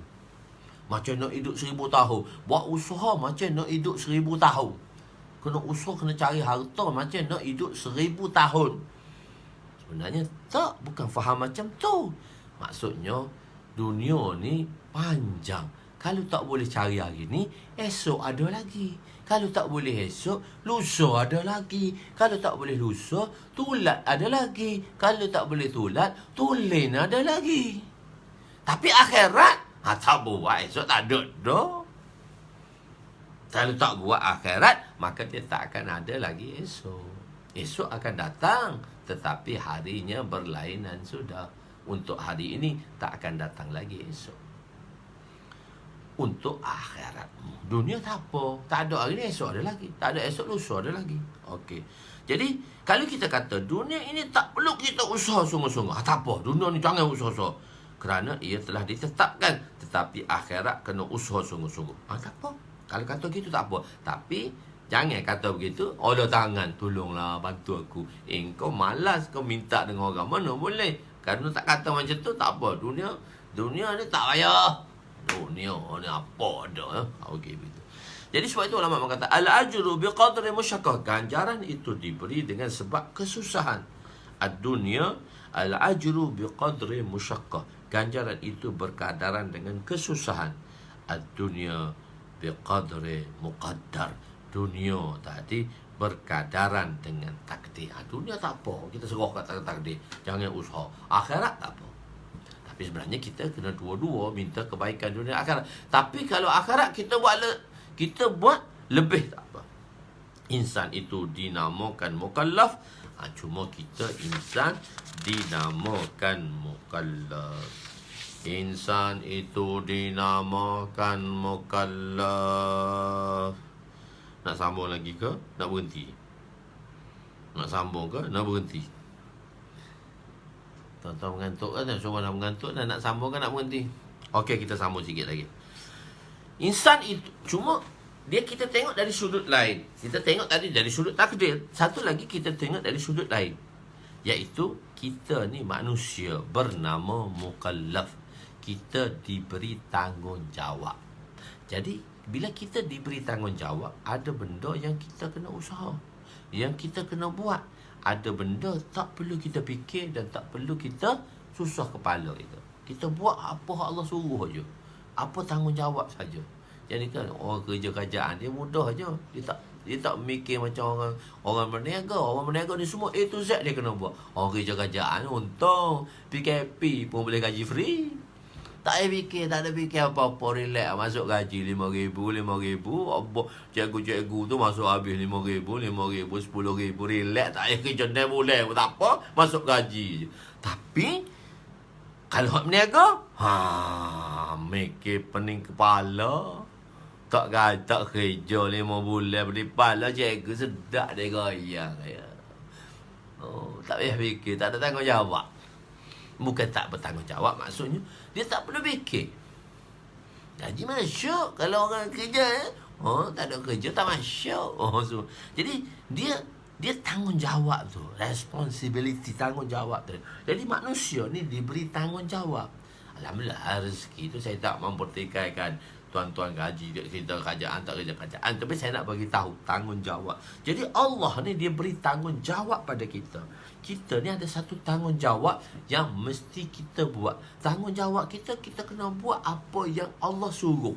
Macam nak hidup 1000 tahun. Buat usaha macam nak hidup 1000 tahun. Kena usaha, kena cari harta macam nak hidup 1000 tahun. Sebenarnya tak, bukan faham macam tu. Maksudnya dunia ni panjang. Kalau tak boleh cari hari ni, esok ada lagi. Kalau tak boleh esok, lusa ada lagi. Kalau tak boleh lusa, tulat ada lagi. Kalau tak boleh tulat, tulen ada lagi. Tapi akhirat, tak buat esok tak ada dah. Kalau tak buat akhirat, maka dia tak akan ada lagi esok. Esok akan datang, tetapi harinya berlainan sudah. Untuk hari ini tak akan datang lagi esok. Untuk akhirat, dunia tak apa, tak ada hari ni esok ada lagi, tak ada esok lusa ada lagi. Okey. Jadi kalau kita kata dunia ini tak perlu kita usaha sungguh-sungguh, tak apa, dunia ni jangan usaha-usaha, kerana ia telah ditetapkan. Tetapi akhirat kena usaha sungguh-sungguh. Tak apa. Kalau kata gitu tak apa. Tapi jangan kata begitu, Allah tangan, tolonglah bantu aku. Kau malas kau minta dengan orang, mana boleh. Kerana tak kata macam tu, tak apa. Dunia ni tak payah. Dunia ni apa ada. Okey, begitu. Jadi sebab itu ulama berkata, al-ajru biqadri musyaqqah. Ganjaran itu diberi dengan sebab kesusahan. Ad-dunya al-ajru biqadri musyaqqah. Ganjaran itu berkadaran dengan kesusahan. Ad-dunya biqadri muqaddar. Dunia tadi berkadaran dengan takdir. Dunia tak apa, kita serah kat takdir. Jangan usaha. Akhirat tak apa. Tapi sebenarnya kita kena dua-dua, minta kebaikan dunia akhirat. Tapi kalau akhirat kita buat lebih tak apa. Insan itu dinamakan mukallaf. Cuma kita insan dinamakan mukallaf. Insan itu dinamakan mukallaf. Nak sambung lagi ke? Nak berhenti? Nak sambung ke? Nak berhenti? Tuan-tuan mengantuk kan? Semua nak mengantuk dan nak sambung kan nak berhenti? Okey, kita sambung sikit lagi. Insan itu, cuma dia kita tengok dari sudut lain. Kita tengok tadi dari sudut takdir. Satu lagi kita tengok dari sudut lain, iaitu kita ni manusia bernama mukallaf. Kita diberi tanggungjawab. Jadi bila kita diberi tanggungjawab, ada benda yang kita kena usaha, yang kita kena buat. Ada benda tak perlu kita fikir dan tak perlu kita susah kepala kita. Kita buat apa Allah suruh je. Apa tanggungjawab saja. Jadi kan orang kerja kerajaan dia mudah aja. Dia tak mikir macam orang berniaga. Orang berniaga ni semua A to Z dia kena buat. Orang kerja kerajaan untung PKP pun boleh gaji free. Tak ada fikir apa-apa, relax. Masuk gaji RM5,000. Cikgu-cikgu tu masuk habis RM5,000, RM10,000, relax. Tak ada kerja ni boleh, tak apa, masuk gaji je. Tapi kalau hak berniaga, mikir pening kepala. Tak kerja 5 bulan berdepan lah, cikgu sedap dia goyang. Tak payah fikir, tak ada tanggungjawab. Bukan tak bertanggungjawab, maksudnya dia tak perlu fikir. Gaji masuk kalau orang kerja, tak ada kerja tak masuk. Jadi dia tanggungjawab tu, responsibility, tanggungjawab tu. Jadi manusia ni diberi tanggungjawab. Alhamdulillah rezeki tu saya tak mempertikaikan tuan-tuan gaji kita kerajaan tak kerja kerajaan, tapi saya nak bagi tahu tanggungjawab. Jadi Allah ni dia beri tanggungjawab pada kita. Kita ni ada satu tanggungjawab yang mesti kita buat. Tanggungjawab kita kena buat apa yang Allah suruh.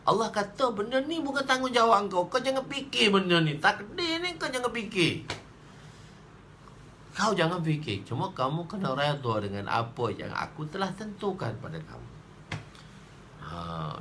Allah kata benda ni bukan tanggungjawab kau. Kau jangan fikir benda ni. Takdir ni kau jangan fikir. Kau jangan fikir. Cuma kamu kena redha dengan apa yang aku telah tentukan pada kamu.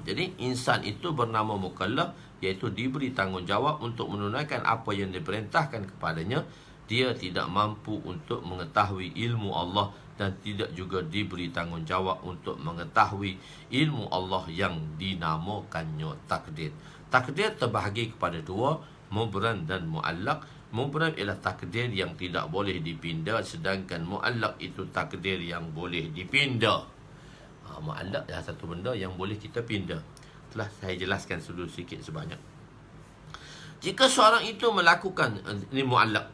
Jadi insan itu bernama mukallaf, iaitu diberi tanggungjawab untuk menunaikan apa yang diperintahkan kepadanya. Dia tidak mampu untuk mengetahui ilmu Allah dan tidak juga diberi tanggungjawab untuk mengetahui ilmu Allah yang dinamakannya takdir. Takdir terbahagi kepada dua, mubram dan muallaq. Mubram ialah takdir yang tidak boleh dipinda, sedangkan muallaq itu takdir yang boleh dipinda. Muallaq adalah satu benda yang boleh kita pinda. Telah saya jelaskan dulu sikit sebanyak. Jika seorang itu melakukan, ini muallaq.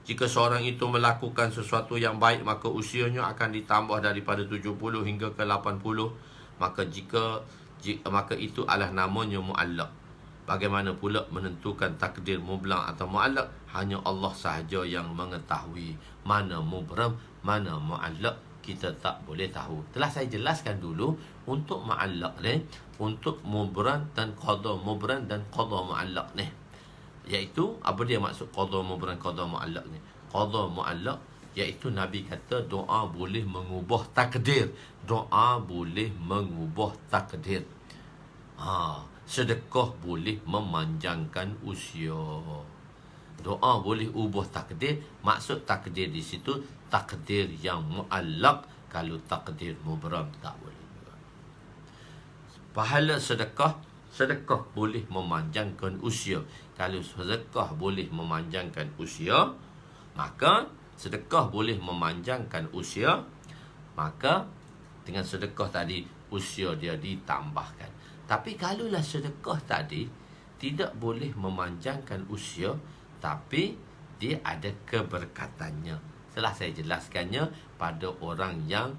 Jika seorang itu melakukan sesuatu yang baik, maka usianya akan ditambah daripada 70 hingga ke 80. Maka itu adalah namanya muallaq. Bagaimana pula menentukan takdir mublam atau muallaq? Hanya Allah sahaja yang mengetahui mana mubram, mana muallaq. Kita tak boleh tahu. Telah saya jelaskan dulu untuk muallaq ni, untuk mubram dan qada mubram dan qada muallaq ni. Iaitu apa dia maksud qada mubram, qada muallaq ni? Qada muallaq iaitu Nabi kata doa boleh mengubah takdir. Doa boleh mengubah takdir. Sedekah boleh memanjangkan usia. Doa boleh ubah takdir. Maksud takdir di situ takdir yang muallaq. Kalau takdir mubram tak boleh. Pahala sedekah boleh memanjangkan usia. Kalau sedekah boleh memanjangkan usia, maka sedekah boleh memanjangkan usia, maka dengan sedekah tadi usia dia ditambahkan. Tapi kalaulah sedekah tadi tidak boleh memanjangkan usia, tapi dia ada keberkatannya. Telah saya jelaskannya pada orang yang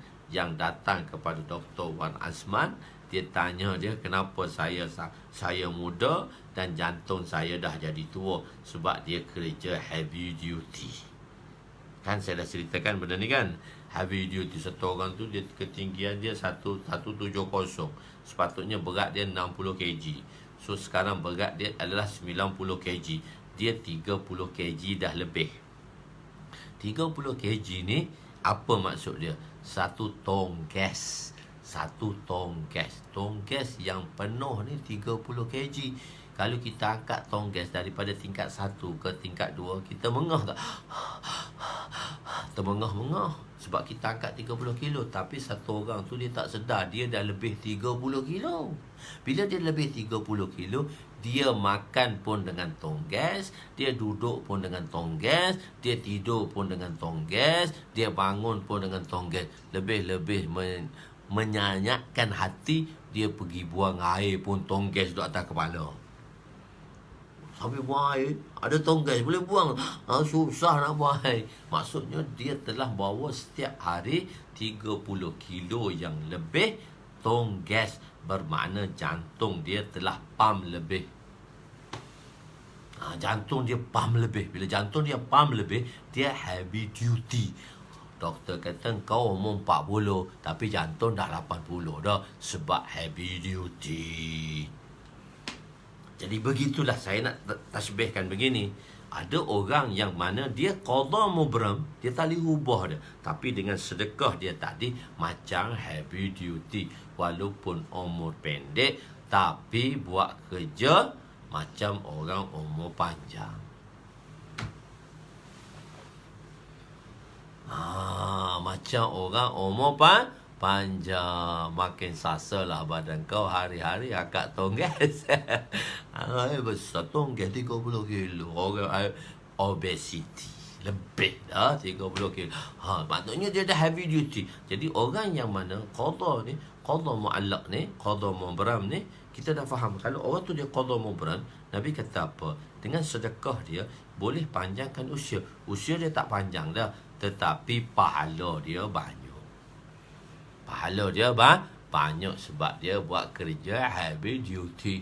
datang kepada Dr. Wan Azman. Dia tanya dia, kenapa saya muda dan jantung saya dah jadi tua? Sebab dia kerja heavy duty. Kan saya dah ceritakan benda ni kan. Heavy duty, satu orang tu dia ketinggian dia 170. Sepatutnya berat dia 60 kg. So sekarang berat dia adalah 90 kg. Dia 30 kg dah lebih. 30 kg ni apa maksud dia? Satu tong gas. Tong gas yang penuh ni 30 kg. Kalau kita angkat tong gas daripada tingkat 1 ke tingkat 2, kita mengah tak? Termengah-mengah. Sebab kita angkat 30 kilo. Tapi satu orang tu dia tak sedar, dia dah lebih 30 kilo. Bila dia lebih 30 kilo, dia makan pun dengan tong gas, dia duduk pun dengan tong gas, dia tidur pun dengan tong gas, dia bangun pun dengan tong gas. Lebih-lebih menyanyakkan hati, dia pergi buang air pun tong gas duduk atas kepala. Sampai buang air, ada tong gas boleh buang. Susah nak buang air. Maksudnya dia telah bawa setiap hari 30 kilo yang lebih tong gas. Bermakna jantung dia telah pump lebih. Jantung dia pump lebih. Bila jantung dia pump lebih, dia heavy duty. Doktor kata kau umur 40 tapi jantung dah 80 dah, sebab heavy duty. Jadi begitulah saya nak tasbihkan begini. Ada orang yang mana dia qada mubram, dia tak boleh ubah dia. Tapi dengan sedekah dia tadi macam heavy duty. Walaupun umur pendek, tapi buat kerja macam orang umur panjang. Macam orang umur panjang. Makin sasalah badan kau, hari-hari angkat tong gas. Besar tong gas 30 kilo. Orang obesity lebih dah 30 kilo. Maknanya dia dah heavy duty. Jadi orang yang mana qada muallaq ni, qada mubram ni, kita dah faham. Kalau orang tu dia qada mubram, Nabi kata apa? Dengan sedekah dia boleh panjangkan usia. Usia dia tak panjang dah, tetapi pahala dia banyak. Pahala dia banyak sebab dia buat kerja heavy duty.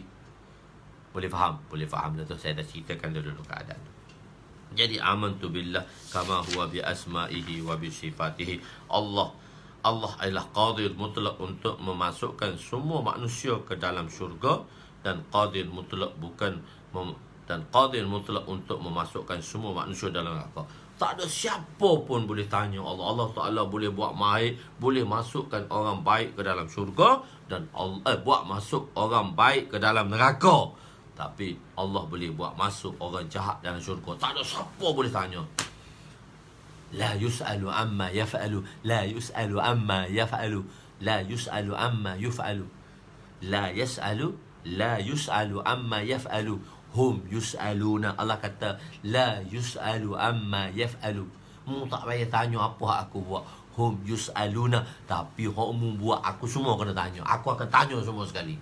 Boleh faham? Boleh faham dah tu. Saya dah ceritakan dulu keadaan. Jadi amantu billah kama huwa bi asma'ihi wa bi sifatihi. Allah adalah qadir mutlak untuk memasukkan semua manusia ke dalam syurga, dan qadir mutlak untuk memasukkan semua manusia dalam neraka. Tak ada siapa pun boleh tanya Allah. Allah Ta'ala boleh buat baik, boleh masukkan orang baik ke dalam syurga, dan Allah buat masuk orang baik ke dalam neraka. Tapi Allah boleh buat masuk orang jahat dalam syurga. Tak ada siapa boleh tanya. La yus'alu amma yaf'alu, la yus'alu amma yaf'alu, la yus'alu amma yuf'alu, la yus'alu amma yaf'alu, hum yus'aluna. Allah kata la yus'alu amma yaf'alu. Mu tak payah tanya apa hak aku buat. Hum yus'aluna, tapi hak mu buat aku semua kena tanya. Aku akan tanya semua sekali.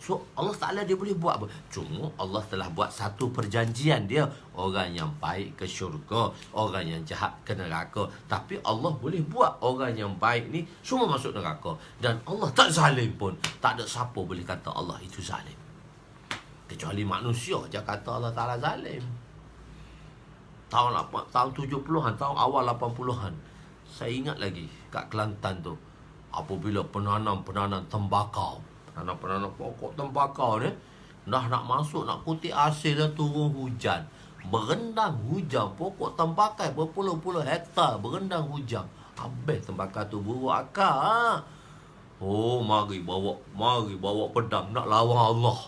So Allah Ta'ala dia boleh buat apa? Cuma Allah telah buat satu perjanjian dia. Orang yang baik ke syurga, orang yang jahat ke neraka. Tapi Allah boleh buat orang yang baik ni semua masuk neraka. Dan Allah tak zalim pun. Tak ada siapa boleh kata Allah itu zalim. Kecuali manusia je kata Allah Ta'ala zalim. Tahun 70-an, tahun awal 80-an, saya ingat lagi kat Kelantan tu, apabila penanam tembakau, penanam pokok tembakau ni dah nak masuk, nak kutip hasil dah, turun hujan, berendam hujan, pokok tembakau berpuluh-puluh hektar berendam hujan, habis tembakau tu buruk akar. Oh, mari bawa pedang nak lawan Allah.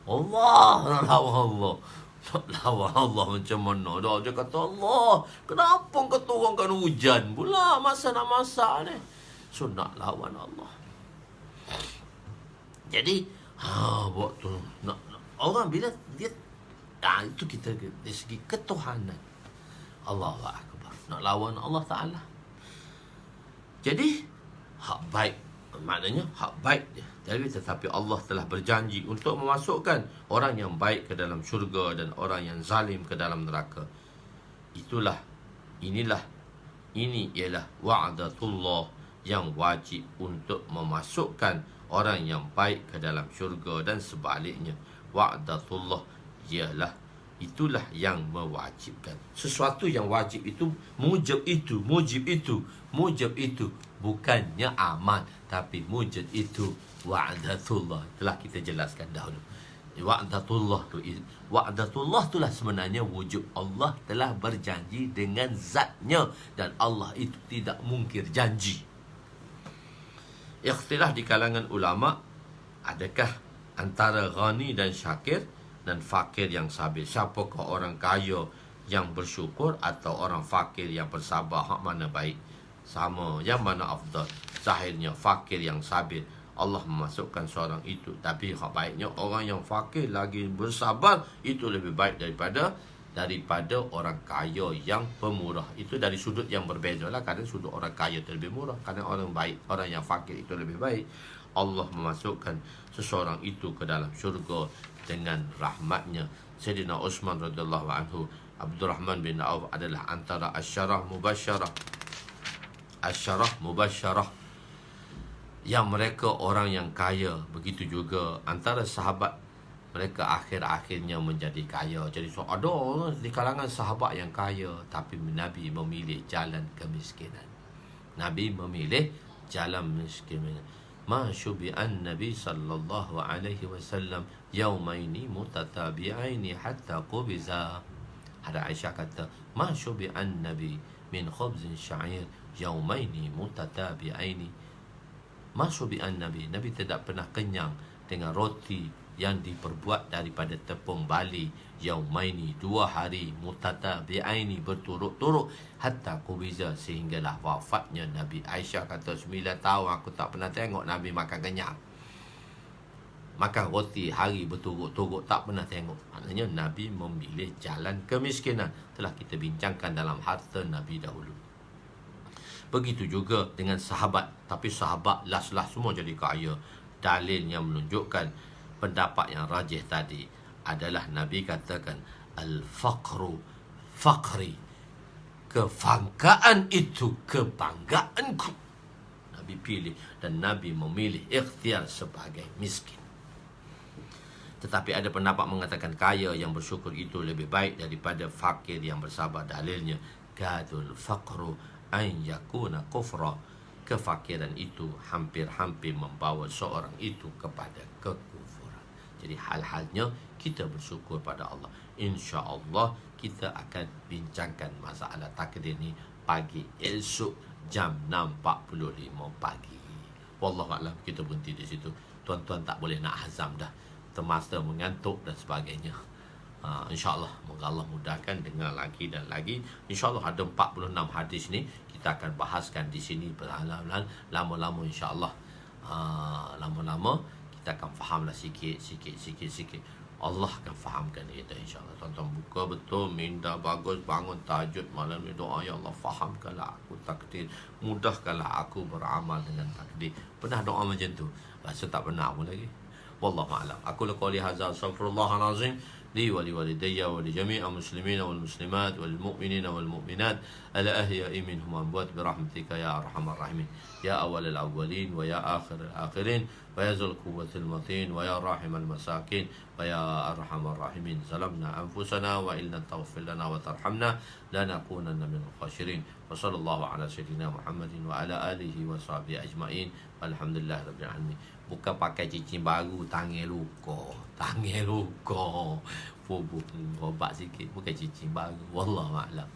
Nak lawan Allah. Nak lawan Allah macam mana dah. Dia kata, Allah, kenapa kau turunkan hujan pula masa nak masak ni? So nak lawan Allah. Jadi buat tu nak orang bila dia itu kita dari segi ketuhanan. Allahu Akbar. Nak lawan Allah Ta'ala. Jadi hak baik, maknanya hak baik dia. Jadi tetapi Allah telah berjanji untuk memasukkan orang yang baik ke dalam syurga dan orang yang zalim ke dalam neraka. Ini ialah wa'datullah yang wajib untuk memasukkan orang yang baik ke dalam syurga dan sebaliknya. Wa'datullah itulah yang mewajibkan. Sesuatu yang wajib itu, mujib itu bukannya amal, tapi mujib itu wa'datullah. Telah kita jelaskan dahulu. Wa'datullah itulah sebenarnya wujud. Allah telah berjanji dengan zatnya, dan Allah itu tidak mungkir janji. Ikhtilaf di kalangan ulama, adakah antara ghani dan syakir dan fakir yang sabir? Siapakah orang kaya yang bersyukur atau orang fakir yang bersabar? Hak mana baik? Sama, yang mana afdal? Zahirnya fakir yang sabir, Allah memasukkan seorang itu. Tapi hak baiknya orang yang fakir lagi bersabar, itu lebih baik daripada orang kaya yang pemurah. Itu dari sudut yang berbeza lah. Kadang sudut orang kaya itu lebih murah, kadang orang baik, orang yang fakir itu lebih baik. Allah memasukkan seseorang itu ke dalam syurga dengan rahmatnya. Sayyidina Uthman radhiyallahu anhu, Abdurrahman bin Auf adalah antara asyarah mubasyarah yang mereka orang yang kaya. Begitu juga antara sahabat, mereka akhir-akhirnya menjadi kaya. Jadi ada di kalangan sahabat yang kaya, tapi Nabi memilih jalan kemiskinan. Nabi memilih jalan kemiskinan. Ma syubi'an Nabi sallallahu alaihi wasallam yaumaini mutatabi'aini hatta qubiza. Ada Aisyah kata, ma syubi'an Nabi min khubzin sya'ir yaumaini mutatabi'aini. Ma syubi'an Nabi tidak pernah kenyang dengan roti yang diperbuat daripada tepung bali, yaumaini, 2 hari, mutatabi'aini, berturut-turut, hatta kubiza, sehinggalah wafatnya Nabi. Aisyah kata, 9 tahun aku tak pernah tengok Nabi makan kenyang, makan roti hari berturut-turut, tak pernah tengok. Maknanya Nabi memilih jalan kemiskinan. Telah kita bincangkan dalam harta Nabi dahulu. Begitu juga dengan sahabat. Tapi sahabat las-las semua jadi kaya. Dalil yang menunjukkan pendapat yang rajih tadi adalah Nabi katakan, al-faqru faqri, kebanggaan itu kebanggaanku. Nabi pilih, dan Nabi memilih ikhtiar sebagai miskin. Tetapi ada pendapat mengatakan kaya yang bersyukur itu lebih baik daripada fakir yang bersabar. Dalilnya, kadul faqru an yakuna kufra, kefakiran itu hampir-hampir membawa seorang itu kepada kekufuran. Jadi hal-halnya kita bersyukur pada Allah. InsyaAllah kita akan bincangkan masalah takdir ni pagi esok jam 6.45 pagi. Wallahualam, kita berhenti di situ. Tuan-tuan tak boleh nak hazam dah, termasa mengantuk dan sebagainya. InsyaAllah, moga Allah mudahkan, dengar lagi dan lagi. InsyaAllah ada 46 hadis ni kita akan bahaskan di sini perlahan-lahan, lama-lama insyaAllah. Lama-lama kita akan fahamlah sikit. Allah akan fahamkan kita insyaAllah. Tuan-tuan buka betul, minda bagus, bangun tahajud malam ni, doa, ya Allah fahamkanlah aku takdir, mudahkanlah aku beramal dengan takdir. Pernah doa macam tu? Rasa tak pernah pun lagi. Wallahu a'lam. Aku qouli hadza, astaghfirullahal azim li wa li walidayya wa li jami'il muslimina wal muslimat wal mu'minina wal mu'minat ala ahya'i minhum amwat bi rahmatika ya arhamar rahimin ya awwalal awwalin wa ya akhiril akhirin wa ya dzul quwwatil matin wa ya rahimal masakin wa ya arhamar rahimin. Zalamna anfusana wa illam taghfir lana wa tarhamna lanakunanna minal khasirin. Wa sallallahu ala sayyidina Muhammadin wa ala alihi wa sahbihi ajma'in. Alhamdulillahirabbil alamin. Bukan pakai cincin baru, tangan luka. Buat sikit, bukan cincin baru. Wallahu a'lam.